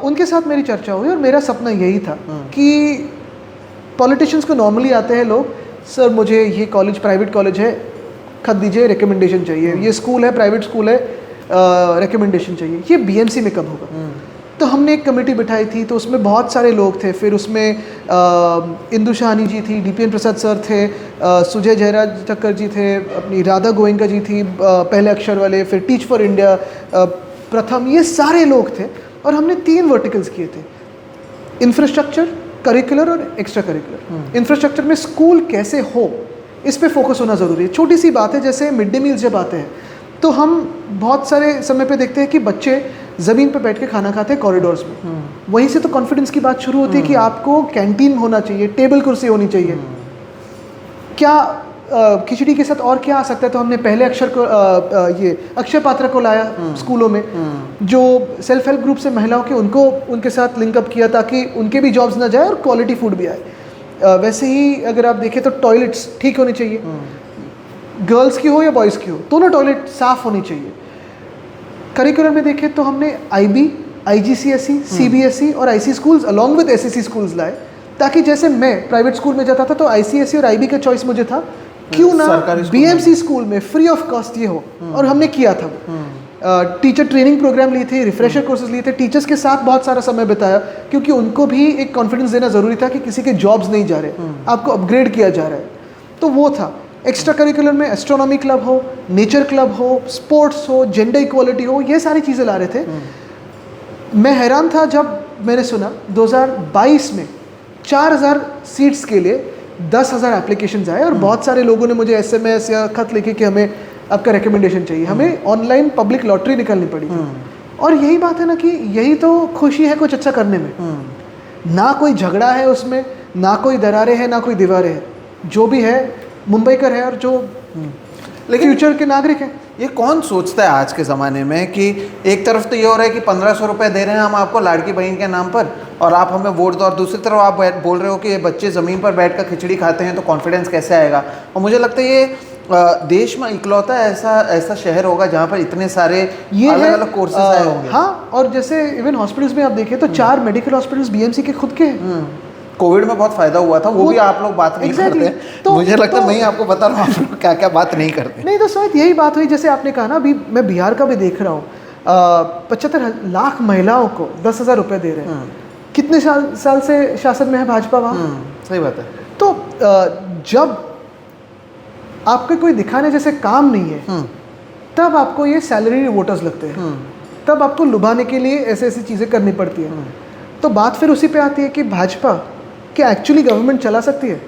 [SPEAKER 1] उनके साथ मेरी चर्चा हुई और मेरा सपना यही था कि पॉलिटिशियंस को नॉर्मली आते हैं लोग, सर मुझे ये कॉलेज प्राइवेट कॉलेज है, खत दीजिए, रिकमेंडेशन चाहिए, ये स्कूल है प्राइवेट स्कूल है, रिकमेंडेशन चाहिए, ये बीएमसी में कब होगा? तो हमने एक कमेटी बिठाई थी, तो उसमें बहुत सारे लोग थे। फिर उसमें इंदु शाहनी जी थी, डीपीएन प्रसाद सर थे, सुजय जयराज ठक्कर जी थे, अपनी राधा गोयंका जी थी पहले अक्षर वाले, फिर टीच फॉर इंडिया प्रथम, ये सारे लोग थे। और हमने 3 वर्टिकल्स किए थे, इंफ्रास्ट्रक्चर, करिकुलर और एक्स्ट्रा करिकुलर। इंफ्रास्ट्रक्चर में स्कूल कैसे हो इस पे फोकस होना ज़रूरी है। छोटी सी बात है, जैसे मिड डे मील्स जब आते हैं तो हम बहुत सारे समय पे देखते हैं कि बच्चे ज़मीन पे बैठ के खाना खाते हैं कॉरिडोर्स में। वहीं से तो कॉन्फिडेंस की बात शुरू होती है कि आपको कैंटीन होना चाहिए, टेबल कुर्सी होनी चाहिए। क्या खिचड़ी के साथ और क्या आ सकता है? तो हमने पहले अक्षर को ये अक्षय पात्र को लाया स्कूलों में, जो सेल्फ हेल्प ग्रुप से महिलाओं के उनको उनके साथ लिंकअप किया ताकि उनके भी जॉब्स ना जाए और क्वालिटी फूड भी आए। वैसे ही अगर आप देखें तो टॉयलेट्स ठीक होनी चाहिए, गर्ल्स की हो या बॉयज़ की हो, दोनों टॉयलेट साफ़ होनी चाहिए। करिकुलर में देखें तो हमने IB, IGCSE, CBSE और IC schools along with SEC schools लाए, ताकि जैसे मैं प्राइवेट स्कूल में जाता था तो ICSE और IB का चॉइस मुझे था, क्यों ना BMC स्कूल में फ्री ऑफ कॉस्ट ये हो। और हमने किया था वो। टीचर ट्रेनिंग प्रोग्राम लिए थे, रिफ्रेशर कोर्सेज लिए थे, टीचर्स के साथ बहुत सारा समय बिताया, क्योंकि उनको भी एक कॉन्फिडेंस देना ज़रूरी था कि किसी के जॉब्स नहीं जा रहे, आपको अपग्रेड किया जा रहा है। तो वो था। एक्स्ट्रा करिकुलर में एस्ट्रोनॉमी क्लब हो, नेचर क्लब हो, स्पोर्ट्स हो, जेंडर इक्वालिटी हो, ये सारी चीज़ें ला रहे थे। मैं हैरान था जब मैंने सुना 2022 में 4000 सीट्स के लिए 10,000 एप्लीकेशंस आए और बहुत सारे लोगों ने मुझे SMS या खत लिखे कि हमें आपका रिकमेंडेशन चाहिए। हमें ऑनलाइन पब्लिक लॉटरी निकालनी पड़ी थी। और यही बात है ना कि यही तो खुशी है कुछ अच्छा करने में। ना कोई झगड़ा है उसमें, ना कोई दरारें हैं, ना कोई दीवारें हैं। जो भी है मुंबई का है और जो
[SPEAKER 2] लेकिन
[SPEAKER 1] फ्यूचर के नागरिक हैं।
[SPEAKER 2] ये कौन सोचता है आज के ज़माने में कि एक तरफ तो ये हो रहा है कि 1500 रुपये दे रहे हैं हम आपको लाड़की बहन के नाम पर और आप हमें वोट दो, और दूसरी तरफ आप बोल रहे हो कि ये बच्चे ज़मीन पर बैठ कर खिचड़ी खाते हैं तो कॉन्फिडेंस कैसे आएगा। और मुझे लगता है ये देश में इकलौता ऐसा शहर होगा जहाँ पर इतने सारे अलग अलग कोर्सेज आए होंगे।
[SPEAKER 1] हाँ, और जैसे इवन हॉस्पिटल्स में आप देखें तो 4 मेडिकल हॉस्पिटल्स BMC के खुद के हैं।
[SPEAKER 2] कोविड में बहुत फायदा हुआ था, वो भी आप लोग बात नहीं करते। तो मुझे लगता है मैं ही आपको बता रहा हूँ आप लोग क्या क्या बात नहीं करते।
[SPEAKER 1] नहीं तो शायद यही बात हुई, जैसे आपने कहा ना, अभी मैं बिहार का भी देख रहा हूँ, 75 लाख महिलाओं को 10,000 रुपये दे रहे हैं। कितने साल से शासन में है भाजपा वहाँ।
[SPEAKER 2] सही बात है।
[SPEAKER 1] तो जब आपके कोई दिखाने जैसे काम नहीं है तब आपको ये सैलरी वोटर्स लगते हैं, तब आपको लुभाने के लिए ऐसे ऐसी चीज़ें करनी पड़ती है। तो बात फिर उसी पे आती है कि भाजपा क्या एक्चुअली गवर्नमेंट चला सकती है?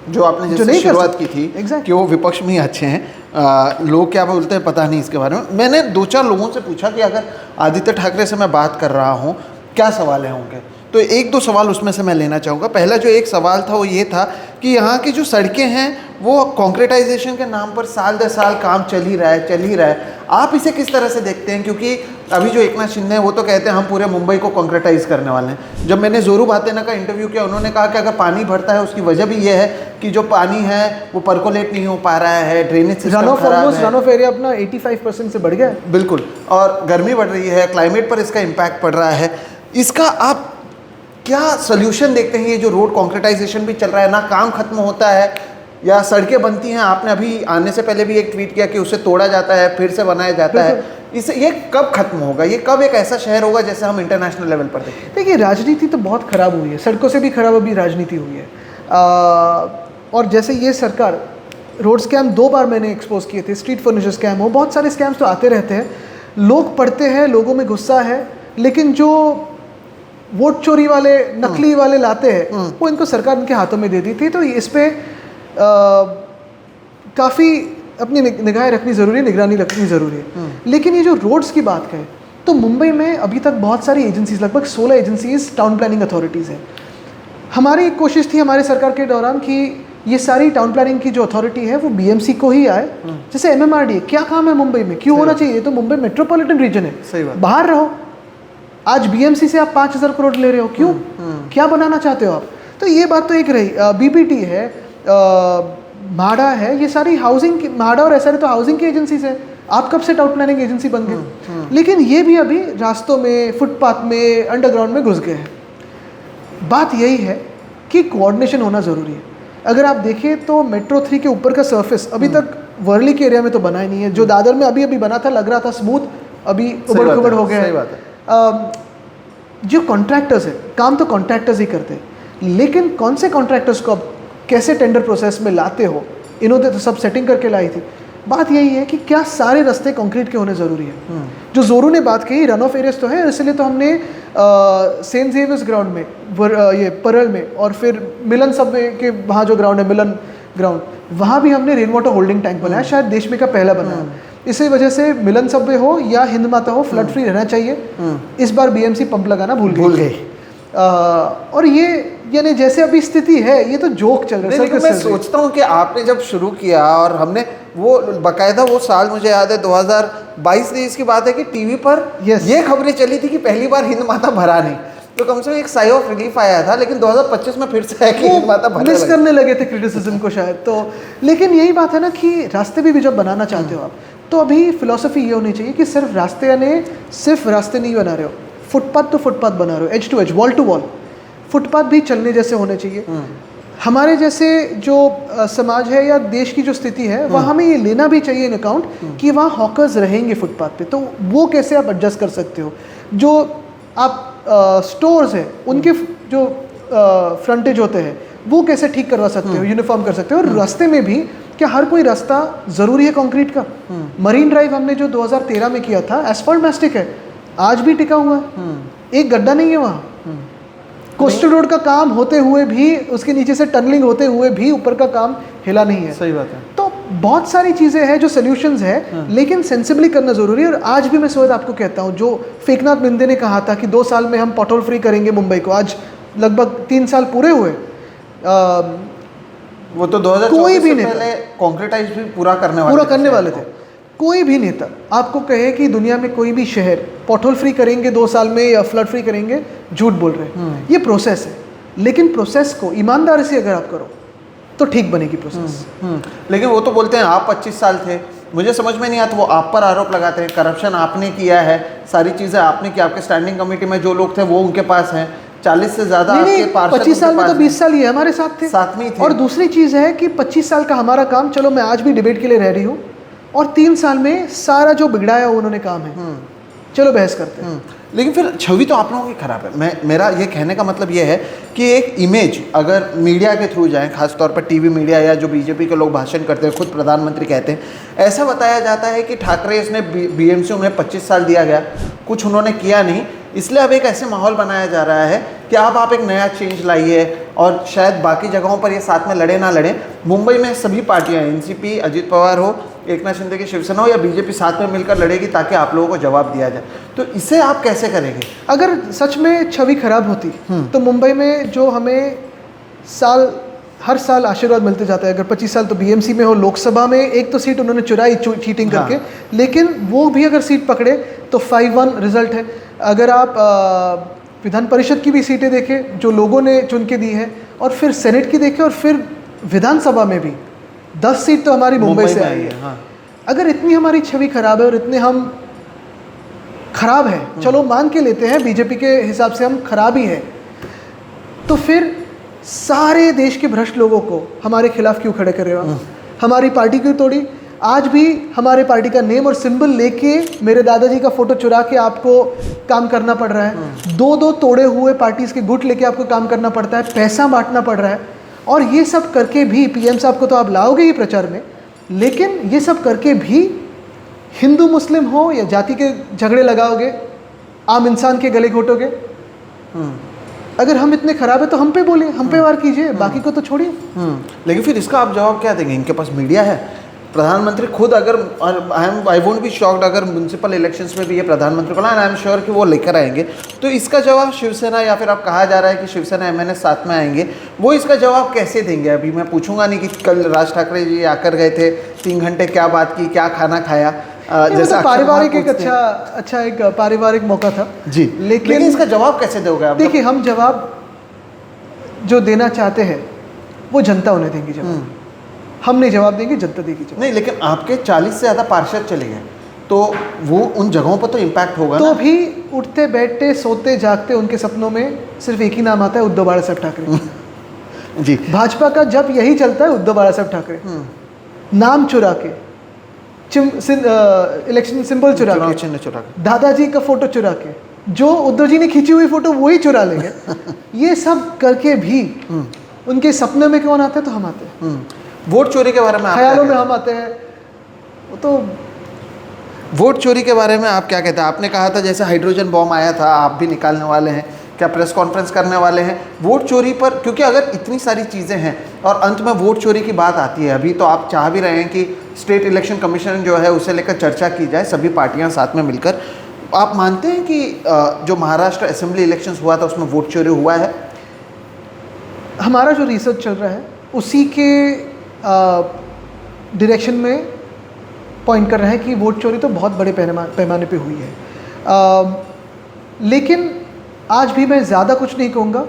[SPEAKER 2] जो आपने जैसे शुरुआत की थी कि वो विपक्ष में ही अच्छे हैं, लोग क्या बोलते हैं पता नहीं इसके बारे में। मैंने 2-4 लोगों से पूछा कि अगर आदित्य ठाकरे से मैं बात कर रहा हूँ क्या सवाल है उनके, तो 1-2 सवाल उसमें से मैं लेना चाहूँगा। पहला जो एक सवाल था वो ये था कि यहाँ की जो सड़कें हैं वो कॉन्क्रीटाइजेशन के नाम पर साल दर साल काम चल ही रहा है। आप इसे किस तरह से देखते हैं? क्योंकि अभी जो एकनाथ शिंदे हैं वो तो कहते हैं हम पूरे मुंबई को कॉन्क्रीटाइज करने वाले हैं। जब मैंने जोरू भातेना का इंटरव्यू किया, उन्होंने कहा कि अगर पानी भरता है उसकी वजह भी ये है कि जो पानी है वो पर्कोलेट नहीं हो पा रहा है, ड्रेनेज सिस्टम खराब है।
[SPEAKER 1] रन ऑफ एरिया अपना 85% से बढ़ गया है।
[SPEAKER 2] बिल्कुल, और गर्मी बढ़ रही है, क्लाइमेट पर इसका इम्पैक्ट पड़ रहा है। इसका आप क्या सोल्यूशन देखते हैं? ये जो रोड कॉन्क्रीटाइजेशन भी चल रहा है, ना काम खत्म होता है या सड़कें बनती हैं। आपने अभी आने से पहले भी एक ट्वीट किया कि उसे तोड़ा जाता है फिर से बनाया जाता है। इसे ये कब खत्म होगा? ये कब एक ऐसा शहर होगा जैसे हम इंटरनेशनल लेवल पर देखें?
[SPEAKER 1] देखिए, राजनीति तो बहुत ख़राब हुई है, सड़कों से भी खराब अभी राजनीति हुई है। और जैसे ये सरकार, रोड स्कैम 2 बार मैंने एक्सपोज किए थे, स्ट्रीट फर्नीचर स्कैम हो, बहुत सारे स्कैम्स तो आते रहते हैं। लोग पढ़ते हैं, लोगों में गुस्सा है, लेकिन जो वोट चोरी वाले नकली वाले लाते हैं वो इनको सरकार इनके हाथों में दे दी थी। तो इस पे काफ़ी अपनी निगाहें रखनी ज़रूरी है, निगरानी रखनी ज़रूरी है। लेकिन ये जो रोड्स की बात करें तो मुंबई में अभी तक बहुत सारी एजेंसीज, लगभग 16 एजेंसीज टाउन प्लानिंग अथॉरिटीज़ हैं। हमारी एक कोशिश थी हमारे सरकार के दौरान कि ये सारी टाउन प्लानिंग की जो अथॉरिटी है वो BMC को ही आए। जैसे MMRDA, क्या काम है मुंबई में, क्यों होना चाहिए? तो मुंबई मेट्रोपॉलिटन रीजन है,
[SPEAKER 2] सही बात।
[SPEAKER 1] बाहर रहो। आज BMC से आप 5,000 करोड़ ले रहे हो, क्यों? क्या बनाना चाहते हो आप? तो ये बात तो एक रही। BPT है, म्हाडा है, ये सारी हाउसिंग, म्हाडा और SRA तो हाउसिंग की एजेंसीज है। आप कब से टाउन प्लानिंग एजेंसी बन गए? लेकिन ये भी अभी रास्तों में, फुटपाथ में, अंडरग्राउंड में घुस गए हैं। बात यही है कि कोऑर्डिनेशन होना ज़रूरी है। अगर आप देखें तो मेट्रो 3 के ऊपर का सरफेस अभी तक वर्ली के एरिया में तो बना ही नहीं है। जो दादर में अभी बना था, लग रहा था स्मूथ, अभी उबड़-खुबड़ हो गया है। जो कॉन्ट्रैक्टर्स है, काम तो कॉन्ट्रैक्टर्स ही करते हैं, लेकिन कौन से कॉन्ट्रैक्टर्स को अब कैसे टेंडर प्रोसेस में लाते हो, इन्होंने तो सब सेटिंग करके लाई थी। बात यही है कि क्या सारे रास्ते कंक्रीट के होने ज़रूरी है? जो जोरू ने बात कही, रन ऑफ एरियाज तो है, इसलिए तो हमने सेंट जेवियर्स ग्राउंड में, ये परल में, और फिर मिलन सबवे के वहाँ जो ग्राउंड है, मिलन ग्राउंड, वहाँ भी हमने रेन वाटर होल्डिंग टैंक बनाया, शायद देश में का पहला बनाया। इसी वजह से मिलन सबवे हो या हिंद माता हो, फ्लड फ्री रहना चाहिए। इस बार BMC पंप लगाना भूल गई। और ये यानी जैसे अभी स्थिति है, ये तो जोक चल रहा है।
[SPEAKER 2] लेकिन मैं सोचता हूँ कि आपने जब शुरू किया और हमने वो बाकायदा, वो साल मुझे याद है 2022-23 की बात है कि टीवी पर ये खबरें चली थी कि पहली बार हिंद माता भरा नहीं, तो कम से कम एक साई ऑफ रिलीफ आया था। लेकिन 2025 में फिर से है कि हिंद माता भरने
[SPEAKER 1] मिस करने लगे थे क्रिटिसिज्म को शायद। तो लेकिन यही बात है ना कि रास्ते भी जब बनाना चाहते हो आप, तो अभी फिलॉसफी ये होनी चाहिए कि सिर्फ रास्ते, यानी सिर्फ रास्ते नहीं बना रहे हो, फुटपाथ तो फुटपाथ बना रहे हो, edge to edge, wall to wall. Footpath भी चलने जैसे होने चाहिए। हमारे जैसे जो समाज है या देश की जो स्थिति है, वह हमें ये लेना भी चाहिए इन अकाउंट कि वहाँ हॉकर्स रहेंगे फुटपाथ पे, तो वो कैसे आप एडजस्ट कर सकते हो। जो आप स्टोर्स है उनके जो फ्रंटेज होते हैं वो कैसे ठीक करवा सकते हो, यूनिफॉर्म कर सकते हो। और रास्ते में भी क्या हर कोई रास्ता ज़रूरी है कंक्रीट का? मरीन ड्राइव हमने जो 2013 में किया था, एस्फॉल्ट मैस्टिक है, आज भी टिका हुआ है, एक गड्ढा नहीं है वहाँ। कोस्टल रोड का काम होते हुए भी, उसके नीचे से टनलिंग होते हुए भी ऊपर का काम हिला नहीं है।
[SPEAKER 2] सही बात है।
[SPEAKER 1] तो बहुत सारी चीज़ें हैं जो सोल्यूशंस है, लेकिन सेंसिबली करना ज़रूरी है। और आज भी मैं सोच आपको कहता हूँ, जो फेकनाथ बिंदे ने कहा था कि 2 साल में हम पॉटहोल फ्री करेंगे मुंबई को, आज लगभग 3 साल पूरे हुए।
[SPEAKER 2] वो तो 2024 से पहले कॉन्क्रीटाइज भी पूरा करने वाले थे।
[SPEAKER 1] कोई भी नेता आपको कहे कि दुनिया में कोई भी शहर पॉटहोल फ्री करेंगे 2 साल में या फ्लड फ्री करेंगे, झूठ बोल रहे हैं। ये प्रोसेस है, लेकिन प्रोसेस को ईमानदारी से अगर आप करो तो ठीक बनेगी प्रोसेस।
[SPEAKER 2] लेकिन वो तो बोलते हैं आप 25 साल थे, मुझे समझ में नहीं आता। वो आप पर आरोप लगाते हैं, करप्शन आपने किया है, सारी चीज़ें आपने की, आपके स्टैंडिंग कमेटी में जो लोग थे वो उनके पास हैं, 40 से ज़्यादा आपके पार्षद
[SPEAKER 1] 25 साल में तो 20 साल ये हमारे साथ थे,
[SPEAKER 2] साथ में ही थे।
[SPEAKER 1] और दूसरी चीज़ है कि 25 साल का हमारा काम, चलो मैं आज भी डिबेट के लिए रह रही हूँ, और 3 साल में सारा जो बिगड़ाया उन्होंने काम है, चलो बहस करते हैं।
[SPEAKER 2] लेकिन फिर छवि तो आप लोगों की खराब है। मेरा ये कहने का मतलब ये है कि एक इमेज अगर मीडिया के थ्रू जाए, खासतौर पर टीवी मीडिया या जो बीजेपी के लोग भाषण करते हैं, खुद प्रधानमंत्री कहते हैं, ऐसा बताया जाता है कि ठाकरे ने बीएमसी उन्हें 25 साल दिया गया, कुछ उन्होंने किया नहीं, इसलिए अब एक ऐसे माहौल बनाया जा रहा है कि अब आप एक नया चेंज लाइए और शायद बाकी जगहों पर ये साथ में लड़े ना लड़े। मुंबई में सभी पार्टियां, एनसीपी, अजित पवार हो, एकनाथ शिंदे की शिवसेना हो या बीजेपी, साथ में मिलकर लड़ेगी ताकि आप लोगों को जवाब दिया जाए। तो इसे आप कैसे करेंगे?
[SPEAKER 1] अगर सच में छवि खराब होती तो मुंबई में जो हमें हर साल आशीर्वाद मिलते जाता है, अगर 25 साल तो बीएमसी में हो, लोकसभा में एक तो सीट उन्होंने चुराई चीटिंग करके, लेकिन वो भी अगर सीट पकड़े तो 5-1 रिजल्ट है। अगर आप विधान परिषद की भी सीटें देखें जो लोगों ने चुन के दी है, और फिर सेनेट की देखें, और फिर विधानसभा में भी 10 सीट तो हमारी मुंबई से आई है।
[SPEAKER 2] हाँ।
[SPEAKER 1] अगर इतनी हमारी छवि खराब है और इतने हम खराब है, चलो मान के लेते हैं बीजेपी के हिसाब से हम खराब ही है, तो फिर सारे देश के भ्रष्ट लोगों को हमारे खिलाफ क्यों खड़े करे? हमारी पार्टी क्यों तोड़ी? आज भी हमारे पार्टी का नेम और सिंबल लेके मेरे दादाजी का फोटो चुरा के आपको काम करना पड़ रहा है। 2-2 तोड़े हुए पार्टीज के गुट लेके आपको काम करना पड़ता है, पैसा बांटना पड़ रहा है, और ये सब करके भी पीएम साहब को तो आप लाओगे ही प्रचार में, लेकिन ये सब करके भी हिंदू मुस्लिम हो या जाति के झगड़े लगाओगे, आम इंसान के गले घोटोगे। अगर हम इतने खराब है तो हम पे बोलिए, हम पे वार कीजिए, बाकी को तो छोड़िए।
[SPEAKER 2] लेकिन फिर इसका आप जवाब क्या देंगे? इनके पास मीडिया है, प्रधानमंत्री खुद, अगर आई वोंट बी शॉक्ड अगर म्यूनसिपल इलेक्शंस में भी ये प्रधानमंत्री को आई एम श्योर कि वो लेकर आएंगे, तो इसका जवाब शिवसेना, या फिर अब कहा जा रहा है कि शिवसेना एमएनएस साथ में आएंगे, वो इसका जवाब कैसे देंगे? अभी मैं पूछूंगा नहीं कि कल राज ठाकरे जी आकर गए थे, 3 घंटे क्या बात की, क्या खाना खाया,
[SPEAKER 1] जैसा पारिवारिक एक अच्छा एक पारिवारिक मौका था
[SPEAKER 2] जी। लेकिन इसका जवाब कैसे दोगे आप?
[SPEAKER 1] देखिए, हम जवाब जो देना चाहते हैं वो जनता उन्हें देंगी जवाब, हम नहीं जवाब देंगे, जनता देगी जवाब।
[SPEAKER 2] नहीं, लेकिन आपके 40 से ज़्यादा पार्षद चले गए, तो वो उन जगहों पर तो इम्पैक्ट होगा
[SPEAKER 1] तो
[SPEAKER 2] ना?
[SPEAKER 1] भी उठते बैठते सोते जागते उनके सपनों में सिर्फ एक ही नाम आता है, उद्धव बाला साहब ठाकरे
[SPEAKER 2] जी।
[SPEAKER 1] भाजपा का जब यही चलता है, उद्धव बाला साहब ठाकरे, नाम चुरा के, इलेक्शन सिंबल चुरा के, दादाजी का फोटो चुरा के, जो उद्धव जी ने खींची हुई फोटो वही चुरा लेंगे। ये सब करके भी उनके सपने में कौन आते हैं? तो हम आते हैं।
[SPEAKER 2] वोट चोरी के बारे में,
[SPEAKER 1] ख्यालों में हम आते हैं। वो तो
[SPEAKER 2] वोट चोरी के बारे में आप क्या कहते हैं? आपने कहा था जैसे हाइड्रोजन बॉम्ब आया था, आप भी निकालने वाले हैं, क्या प्रेस कॉन्फ्रेंस करने वाले हैं वोट चोरी पर? क्योंकि अगर इतनी सारी चीज़ें हैं और अंत में वोट चोरी की बात आती है, अभी तो आप चाह भी रहे हैं कि स्टेट इलेक्शन कमीशन जो है उसे लेकर चर्चा की जाए, सभी पार्टियां साथ में मिलकर। आप मानते हैं कि जो महाराष्ट्र असेंबली इलेक्शंस हुआ था उसमें वोट चोरी हुआ है?
[SPEAKER 1] हमारा जो रिसर्च चल रहा है उसी के डायरेक्शन में पॉइंट कर रहे हैं कि वोट चोरी तो बहुत बड़े पैमाने पे हुई है। लेकिन आज भी मैं ज़्यादा कुछ नहीं कहूँगा,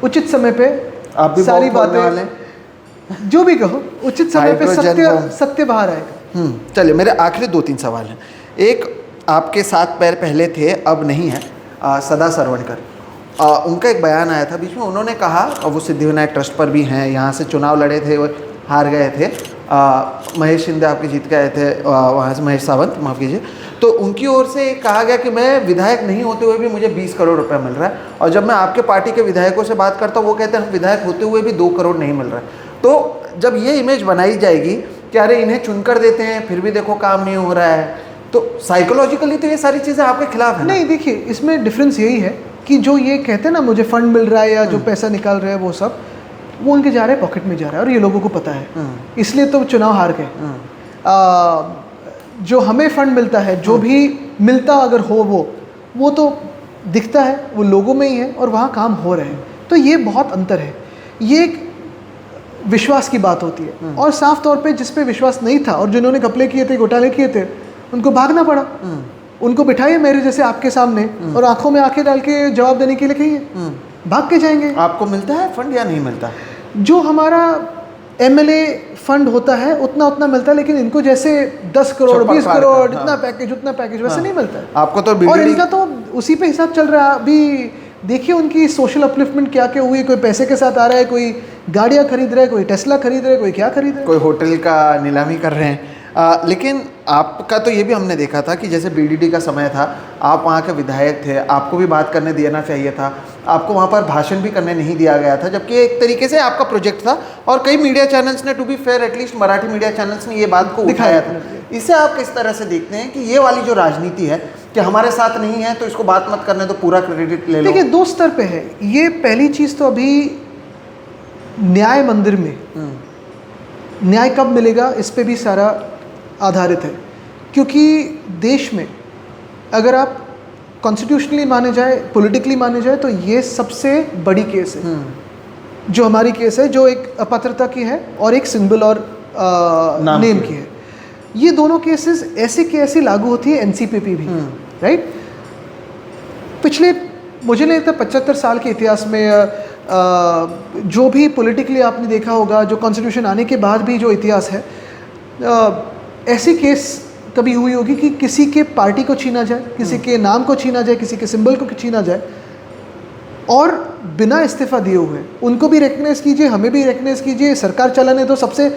[SPEAKER 1] उचित समय पे
[SPEAKER 2] आप भी
[SPEAKER 1] सारी बातें जो भी कहो उचित समय पे सत्य बाहर आएगा।
[SPEAKER 2] चलिए, मेरे आखिरी 2-3 सवाल हैं। एक, आपके 7 पैर पहले थे अब नहीं है, सदा सरवणकर, उनका एक बयान आया था बीच में, उन्होंने कहा, और वो सिद्धिविनायक ट्रस्ट पर भी हैं, यहाँ से चुनाव लड़े थे, वो हार गए थे, महेश शिंदे आपके जीत के आए थे, वहाँ से महेश सावंत, माफ़ कीजिए, तो उनकी ओर से कहा गया कि मैं विधायक नहीं होते हुए भी मुझे 20 करोड़ रुपए मिल रहा है, और जब मैं आपके पार्टी के विधायकों से बात करता हूँ वो कहते हैं हम विधायक होते हुए भी 2 करोड़ नहीं मिल रहा है। तो जब ये इमेज बनाई जाएगी कि अरे इन्हें चुनकर देते हैं फिर भी देखो काम नहीं हो रहा है, तो साइकोलॉजिकली तो ये सारी चीज़ें आपके खिलाफ है।
[SPEAKER 1] नहीं, देखिए, इसमें डिफरेंस यही है कि जो ये कहते हैं ना मुझे फंड मिल रहा है या जो पैसा निकाल रहे हैं वो सब, वो उनके जा रहे हैं पॉकेट में जा रहा है, और ये लोगों को पता है, इसलिए तो चुनाव हार गए। जो हमें फंड मिलता है, जो भी मिलता अगर हो वो तो दिखता है, वो लोगों में ही है और वहाँ काम हो रहे हैं। तो ये बहुत अंतर है, ये एक विश्वास की बात होती है। और साफ तौर पे जिस पे विश्वास नहीं था और जिन्होंने घपले किए थे, घोटाले किए थे, उनको भागना पड़ा। उनको बिठाइए मेरे जैसे आपके सामने और आंखों में आंखें डाल के जवाब देने के लिए कहिए, भाग के जाएंगे।
[SPEAKER 2] आपको मिलता है फंड या नहीं मिलता?
[SPEAKER 1] जो हमारा एमएलए फंड होता है उतना मिलता है, लेकिन इनको जैसे 10 करोड़ 20 करोड़ इतना पैकेज उतना पैकेज वैसे नहीं मिलता है।
[SPEAKER 2] आपको तो
[SPEAKER 1] और इनका तो उसी पे हिसाब चल रहा है। अभी देखिए उनकी सोशल अपलिफ्टमेंट क्या क्या हुई, कोई पैसे के साथ आ रहा है, कोई गाड़ियाँ खरीद रहा है, कोई टेस्ला खरीद रहा है, कोई क्या खरीद रहा है,
[SPEAKER 2] कोई होटल का नीलामी कर रहे हैं। लेकिन आपका तो ये भी हमने देखा था कि जैसे बीडीडी का समय था, आप वहाँ के विधायक थे, आपको भी बात करने देना चाहिए था, आपको वहाँ पर भाषण भी करने नहीं दिया गया था, जबकि एक तरीके से आपका प्रोजेक्ट था। और कई मीडिया चैनल्स ने, to be fair at least Marathi media channels ने ये बात को उठाया था। इसे आप किस तरह से देखते हैं कि ये वाली जो राजनीति है कि हमारे साथ नहीं है तो इसको बात मत करने दो, पूरा क्रेडिट ले लो?
[SPEAKER 1] देखिए, दो स्तर पे है ये। पहली चीज़ तो अभी न्याय मंदिर में न्याय कब मिलेगा इस पे भी सारा आधारित है, क्योंकि देश में अगर आप कॉन्स्टिट्यूशनली माने जाए, पॉलिटिकली माने जाए, तो ये सबसे बड़ी केस है जो हमारी केस है, जो एक अपात्रता की है और एक सिंबल और नेम की है। ये दोनों केसेस ऐसे के ऐसे लागू होती है, एनसीपीपी भी, राइट। पिछले मुझे नहीं लगता 75 साल के इतिहास में जो भी पॉलिटिकली आपने देखा होगा, जो कॉन्स्टिट्यूशन आने के बाद भी जो इतिहास है, ऐसी केस कभी हुई होगी कि किसी के पार्टी को छीना जाए, किसी के नाम को छीना जाए, किसी के सिंबल को छीना जाए, और बिना इस्तीफा दिए हुए। उनको भी रिकग्नाइज कीजिए, हमें भी रिकग्नाइज कीजिए, सरकार चलाने दो, सबसे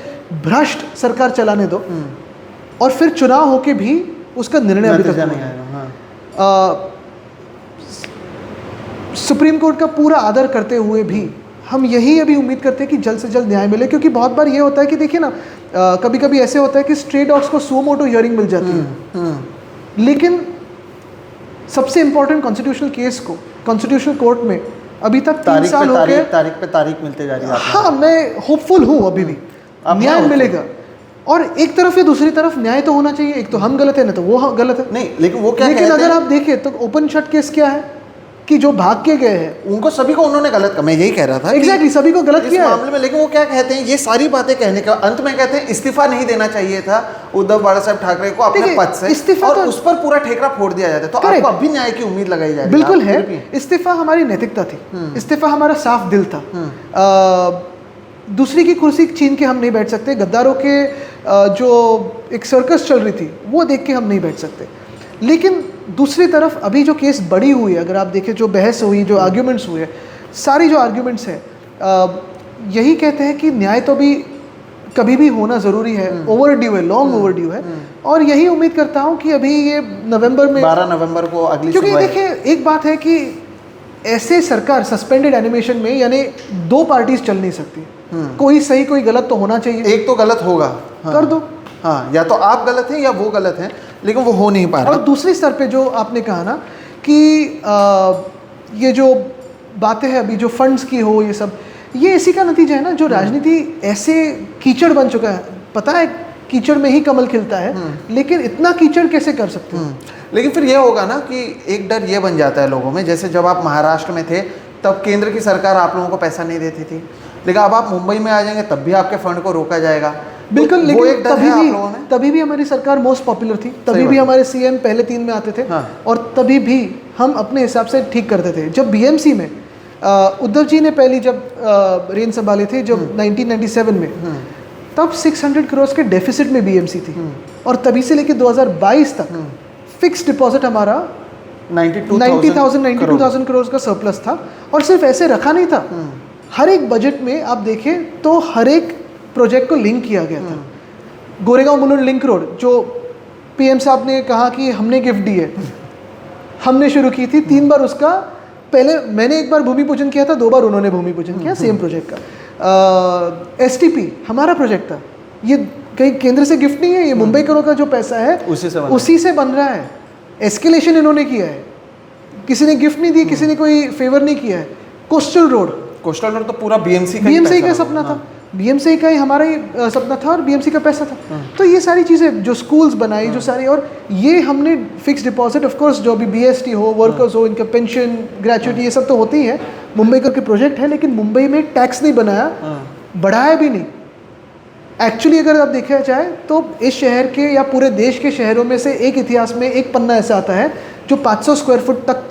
[SPEAKER 1] भ्रष्ट सरकार चलाने दो, और फिर चुनाव होके भी उसका निर्णय अभी तक नहीं आया। सुप्रीम कोर्ट का पूरा आदर करते हुए भी हम यही अभी उम्मीद करते हैं कि जल्द से जल्द न्याय मिले, क्योंकि बहुत बार ये होता है कि देखिए ना, कभी कभी ऐसे होता है कि स्ट्रे डॉग्स को सुओ मोटो हियरिंग मिल जाती है, लेकिन सबसे इंपॉर्टेंट कॉन्स्टिट्यूशनल केस को कॉन्स्टिट्यूशनल कोर्ट में अभी तक 3 साल हो गए,
[SPEAKER 2] तारीख पे तारीख मिलते जा रही है।
[SPEAKER 1] हाँ, मैं होपफुल हूँ अभी भी न्याय मिलेगा। और एक तरफ या दूसरी तरफ न्याय तो होना चाहिए, एक तो हम गलत है ना तो वो गलत है।
[SPEAKER 2] नहीं, लेकिन वो क्या कहते हैं,
[SPEAKER 1] अगर आप देखें तो ओपन शट केस क्या है कि जो भाग के गए हैं
[SPEAKER 2] उनको सभी को उन्होंने गलत कहा। मैं यही कह रहा था
[SPEAKER 1] एग्जैक्टली सभी को गलत किया
[SPEAKER 2] मामले में। लेकिन वो क्या कहते हैं, ये सारी बातें कहने के अंत में कहते हैं इस्तीफा नहीं देना चाहिए था उद्धव बाला साहब ठाकरे को अपने पद से, और तो उस पर पूरा ठेकरा फोड़ दिया जाता है। तो आपको अब भी न्याय की उम्मीद लगाई जा रही है?
[SPEAKER 1] बिल्कुल है। इस्तीफा हमारी नैतिकता थी, इस्तीफा हमारा साफ दिल था। दूसरी की कुर्सी छीन के हम नहीं बैठ सकते। गद्दारों के जो एक सर्कस चल रही थी वो देख के हम नहीं बैठ सकते। लेकिन दूसरी तरफ अभी जो केस बड़ी हुई है, अगर आप देखें जो बहस हुई, जो आर्ग्यूमेंट्स हुए, सारी जो आर्ग्यूमेंट्स हैं यही कहते हैं कि न्याय तो भी कभी भी होना ज़रूरी है, ओवर ड्यू है, लॉन्ग ओवर ड्यू है। और यही उम्मीद करता हूँ कि अभी ये नवंबर में,
[SPEAKER 2] 12 नवंबर को अगली,
[SPEAKER 1] क्योंकि देखिए एक बात है कि ऐसे सरकार सस्पेंडेड एनिमेशन में यानी 2 पार्टीज चल नहीं सकती। कोई सही कोई गलत तो होना चाहिए,
[SPEAKER 2] एक तो गलत होगा।
[SPEAKER 1] कर दो।
[SPEAKER 2] हाँ, या तो आप गलत हैं या वो गलत हैं, लेकिन वो हो नहीं पा रहा।
[SPEAKER 1] और दूसरी स्तर पे जो आपने कहा ना कि ये जो बातें हैं अभी जो फंड्स की हो, ये सब ये इसी का नतीजा है ना। जो राजनीति ऐसे कीचड़ बन चुका है, पता है कीचड़ में ही कमल खिलता है, लेकिन इतना कीचड़ कैसे कर सकते हैं?
[SPEAKER 2] लेकिन फिर ये होगा ना कि एक डर ये बन जाता है लोगों में, जैसे जब आप महाराष्ट्र में थे तब केंद्र की सरकार आप लोगों को पैसा नहीं देती थी, लेकिन अब आप मुंबई में आ जाएंगे तब भी आपके फंड को रोका जाएगा।
[SPEAKER 1] बिल्कुल, लेकिन
[SPEAKER 2] एक डर है आप लोगों में।
[SPEAKER 1] तभी भी हमारी सरकार मोस्ट पॉपुलर थी, तभी भी हमारे सीएम पहले 3 में आते थे। हाँ। और तभी भी हम अपने हिसाब से ठीक करते थे। जब बीएमसी में उद्धव जी ने पहली जब रेन संभाले थे, जब 1997 में, तब 600 करोड़ के डेफिसिट में बीएमसी थी, और तभी से लेकर 2022 तक फिक्स डिपॉजिट हमारा 92,000 करोड़ का सरप्लस था। और सिर्फ ऐसे रखा नहीं था, हर एक बजट में आप देखें तो हर एक प्रोजेक्ट को लिंक किया गया था। गोरेगांव मुलुंड लिंक रोड जो पीएम साहब ने कहा कि हमने गिफ्ट दी है, हमने शुरू की थी 3 बार उसका, पहले मैंने 1 बार भूमि पूजन किया था, 2 बार उन्होंने भूमि पूजन किया सेम प्रोजेक्ट का। STP हमारा प्रोजेक्ट था, ये कहीं केंद्र से गिफ्ट नहीं है, ये मुंबई करो का जो पैसा है उसी से बन रहा है। एस्केलेशन इन्होंने किया है, किसी ने गिफ्ट नहीं दी, किसी ने कोई फेवर नहीं किया है। कोस्टल रोड
[SPEAKER 2] तो पूरा बीएमसी का ही
[SPEAKER 1] बीएमसी
[SPEAKER 2] पैसा
[SPEAKER 1] का
[SPEAKER 2] लगा।
[SPEAKER 1] सपना
[SPEAKER 2] हाँ।
[SPEAKER 1] था, बीएमसी का ही हमारा ही सपना था और बीएमसी का पैसा था। तो ये सारी चीज़ें जो स्कूल्स बनाई, जो सारी, और ये हमने फिक्स डिपॉजिट, ऑफ कोर्स जो अभी बीएसटी हो, वर्कर्स हो, इनका पेंशन, ग्रेचुइटी, ये सब तो होती ही है, मुंबई का प्रोजेक्ट है, लेकिन मुंबई में टैक्स नहीं बनाया, बढ़ाया भी नहीं। एक्चुअली अगर आप देखा जाए तो इस शहर के या पूरे देश के शहरों में से एक इतिहास में एक पन्ना ऐसा आता है जो 500 स्क्वायर फुट तक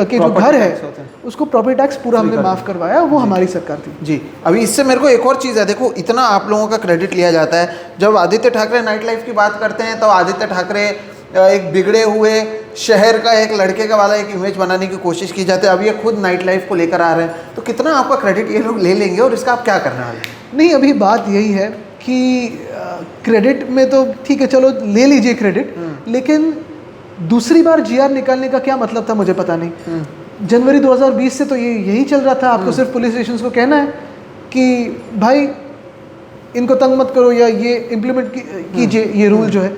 [SPEAKER 1] के जो घर है उसको प्रॉपर्टी टैक्स पूरा हमने माफ़ करवाया, वो हमारी सरकार थी।
[SPEAKER 2] जी, अभी इससे मेरे को एक और चीज़ है, देखो इतना आप लोगों का क्रेडिट लिया जाता है। जब आदित्य ठाकरे नाइट लाइफ की बात करते हैं तो आदित्य ठाकरे एक बिगड़े हुए शहर का एक लड़के का वाला एक इमेज बनाने की कोशिश की जाती है। अब ये खुद नाइट लाइफ को लेकर आ रहे हैं, तो कितना आपका क्रेडिट ये लोग ले लेंगे और इसका आप क्या करने वाले हैं?
[SPEAKER 1] नहीं, अभी बात यही है कि क्रेडिट में तो ठीक है, चलो ले लीजिए क्रेडिट, लेकिन दूसरी बार जीआर निकालने का क्या मतलब था मुझे पता नहीं। जनवरी 2020 से तो ये यही चल रहा था, आपको सिर्फ पुलिस स्टेशन को कहना है कि भाई इनको तंग मत करो या ये इम्प्लीमेंट कीजिए ये रूल जो है।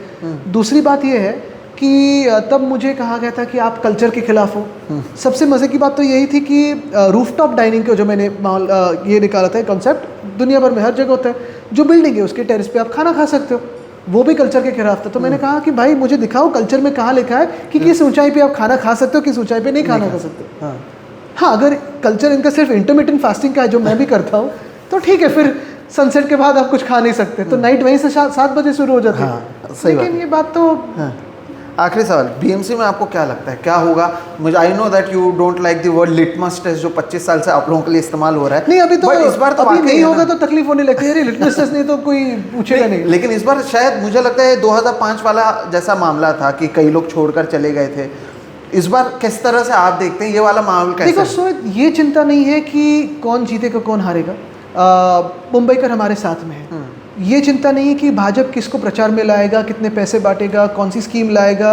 [SPEAKER 1] दूसरी बात ये है कि तब मुझे कहा गया था कि आप कल्चर के खिलाफ हो। सबसे मज़े की बात तो यही थी कि रूफटॉप डाइनिंग का जो मैंने ये निकाला था कॉन्सेप्ट, दुनिया भर में हर जगह होता है, जो बिल्डिंग है उसके टेरेस पे आप खाना खा सकते हो, वो भी कल्चर के खिलाफ था। तो मैंने कहा कि भाई मुझे दिखाओ कल्चर में कहाँ लिखा है कि किस ऊंचाई पे आप खाना खा सकते हो, किस ऊंचाई पे नहीं खाना खा सकते। हाँ, अगर कल्चर इनका सिर्फ इंटरमिटेंट फास्टिंग का है, जो मैं भी करता हूँ, तो ठीक है, फिर सनसेट के बाद आप कुछ खा नहीं सकते, तो नाइट वहीं से 7 बजे शुरू हो जाती है।
[SPEAKER 2] सही
[SPEAKER 1] लेकिन ये बात तो
[SPEAKER 2] आखिरी सवाल, बीएमसी में आपको क्या लगता है क्या होगा? मुझे I know that you don't like the word litmus test जो 25 साल से आप लोगों के लिए इस्तेमाल हो रहा है।
[SPEAKER 1] नहीं, अभी तो
[SPEAKER 2] इस बार तो
[SPEAKER 1] अभी
[SPEAKER 2] वाकई
[SPEAKER 1] नहीं
[SPEAKER 2] है
[SPEAKER 1] होगा
[SPEAKER 2] ना?
[SPEAKER 1] तो तकलीफ होने लगती है, अरे लिटमस टेस्ट नहीं तो कोई पूछेगा नहीं।
[SPEAKER 2] लेकिन इस बार शायद मुझे लगता है 2005 वाला जैसा मामला था कि कई लोग छोड़कर चले गए थे, इस बार किस तरह से आप देखते हैं ये वाला माहौल कैसा
[SPEAKER 1] देखो
[SPEAKER 2] है?
[SPEAKER 1] सोहित, ये चिंता नहीं है कि कौन जीतेगा कौन हारेगा, मुंबईकर हमारे साथ में है। ये चिंता नहीं है कि भाजपा किसको प्रचार में लाएगा, कितने पैसे बांटेगा, कौन सी स्कीम लाएगा,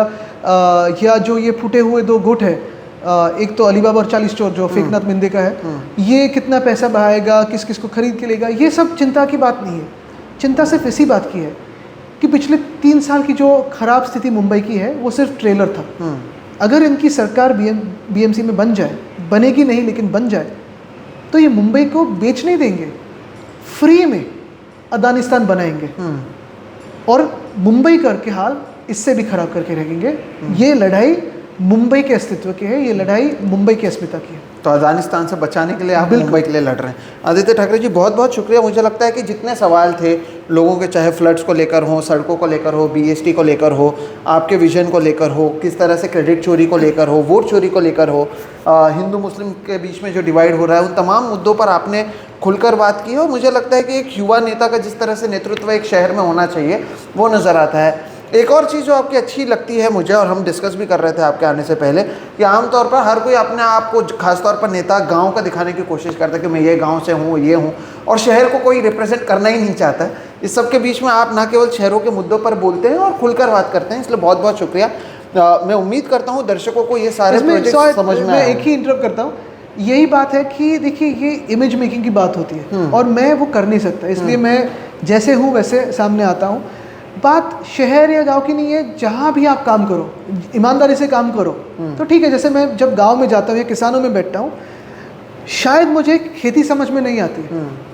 [SPEAKER 1] या जो ये फूटे हुए 2 गुट है, एक तो अलीबाबा और 40 चोर जो फेकनाथ मिंदे का है, ये कितना पैसा बहाएगा, किस किस को खरीद के लेगा, ये सब चिंता की बात नहीं है। चिंता सिर्फ इसी बात की है कि पिछले 3 साल की जो खराब स्थिति मुंबई की है वो सिर्फ ट्रेलर था। अगर इनकी सरकार बीएमसी में बन जाए, बनेगी नहीं लेकिन बन जाए, तो ये मुंबई को बेच नहीं देंगे, फ्री में अदानिस्तान बनाएंगे और मुंबई के हाल इससे भी खराब करके रखेंगे। ये लड़ाई मुंबई के अस्तित्व की है, ये लड़ाई मुंबई की अस्मिता की है।
[SPEAKER 2] तो अफगानिस्तान से बचाने के लिए आप मुंबई के लिए लड़ रहे हैं। आदित्य ठाकरे जी, बहुत बहुत शुक्रिया। मुझे लगता है कि जितने सवाल थे लोगों के, चाहे फ्लड्स को लेकर हो, सड़कों को लेकर हो, बीएसटी को लेकर हो, आपके विजन को लेकर हो, किस तरह से क्रेडिट चोरी को लेकर हो, वोट चोरी को लेकर हो, हिंदू मुस्लिम के बीच में जो डिवाइड हो रहा है, उन तमाम मुद्दों पर आपने खुलकर बात की है। और मुझे लगता है कि एक युवा नेता का जिस तरह से नेतृत्व एक शहर में होना चाहिए वो नज़र आता है। एक और चीज़ जो आपकी अच्छी लगती है मुझे, और हम डिस्कस भी कर रहे थे आपके आने से पहले, कि आमतौर पर हर कोई अपने आप को, खासतौर पर नेता, गांव का दिखाने की कोशिश करता है कि मैं ये गांव से हूँ, ये हूँ, और शहर को कोई रिप्रेजेंट करना ही नहीं चाहता है। इस सब के बीच में आप ना केवल शहरों के मुद्दों पर बोलते हैं और खुलकर बात करते हैं, इसलिए बहुत बहुत शुक्रिया। मैं उम्मीद करता हूँ दर्शकों को ये सारे प्रोजेक्ट समझ में
[SPEAKER 1] मैं एक ही इंटरप्ट करता हूँ। यही बात है कि देखिए, ये इमेज मेकिंग की बात होती है और मैं वो कर नहीं सकता, इसलिए मैं जैसे हूँ वैसे सामने आता हूँ। बात शहर या गांव की नहीं है, जहाँ भी आप काम करो, ईमानदारी से काम करो तो ठीक है। जैसे मैं जब गांव में जाता हूँ या किसानों में बैठता हूँ, शायद मुझे खेती समझ में नहीं आती,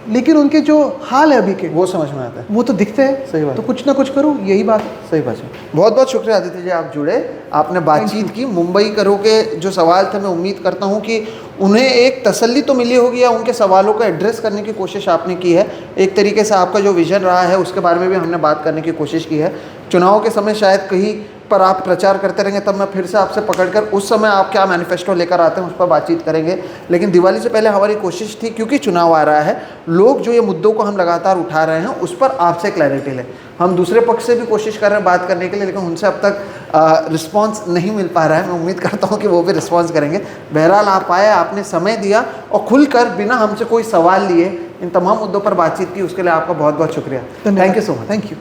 [SPEAKER 1] लेकिन उनके जो हाल है अभी के
[SPEAKER 2] वो समझ में आता है,
[SPEAKER 1] वो तो दिखते हैं।
[SPEAKER 2] सही बात,
[SPEAKER 1] तो कुछ ना कुछ करूँ, यही बात है।
[SPEAKER 2] सही बात है। बहुत बहुत शुक्रिया आदित्य जी, आप जुड़े, आपने बातचीत की। मुंबई करों के जो सवाल थे, मैं उम्मीद करता हूँ कि उन्हें एक तसल्ली तो मिली होगी या उनके सवालों को एड्रेस करने की कोशिश आपने की है। एक तरीके से आपका जो विजन रहा है उसके बारे में भी हमने बात करने की कोशिश की है। चुनाव के समय शायद कहीं पर आप प्रचार करते रहेंगे, तब मैं फिर से आपसे पकड़कर उस समय आप क्या मैनिफेस्टो लेकर आते हैं उस पर बातचीत करेंगे। लेकिन दिवाली से पहले हमारी कोशिश थी, क्योंकि चुनाव आ रहा है, लोग जो ये मुद्दों को हम लगातार उठा रहे हैं उस पर आपसे क्लैरिटी लें। हम दूसरे पक्ष से भी कोशिश कर रहे हैं बात करने के लिए, लेकिन उनसे अब तक रिस्पांस नहीं मिल पा रहा है। मैं उम्मीद करता हूँ कि वो भी रिस्पांस करेंगे। बहरहाल आप आए, आपने समय दिया और खुलकर बिना हमसे कोई सवाल लिए इन तमाम मुद्दों पर बातचीत की, उसके लिए आपका बहुत बहुत शुक्रिया।
[SPEAKER 1] Thank you so much. Thank you.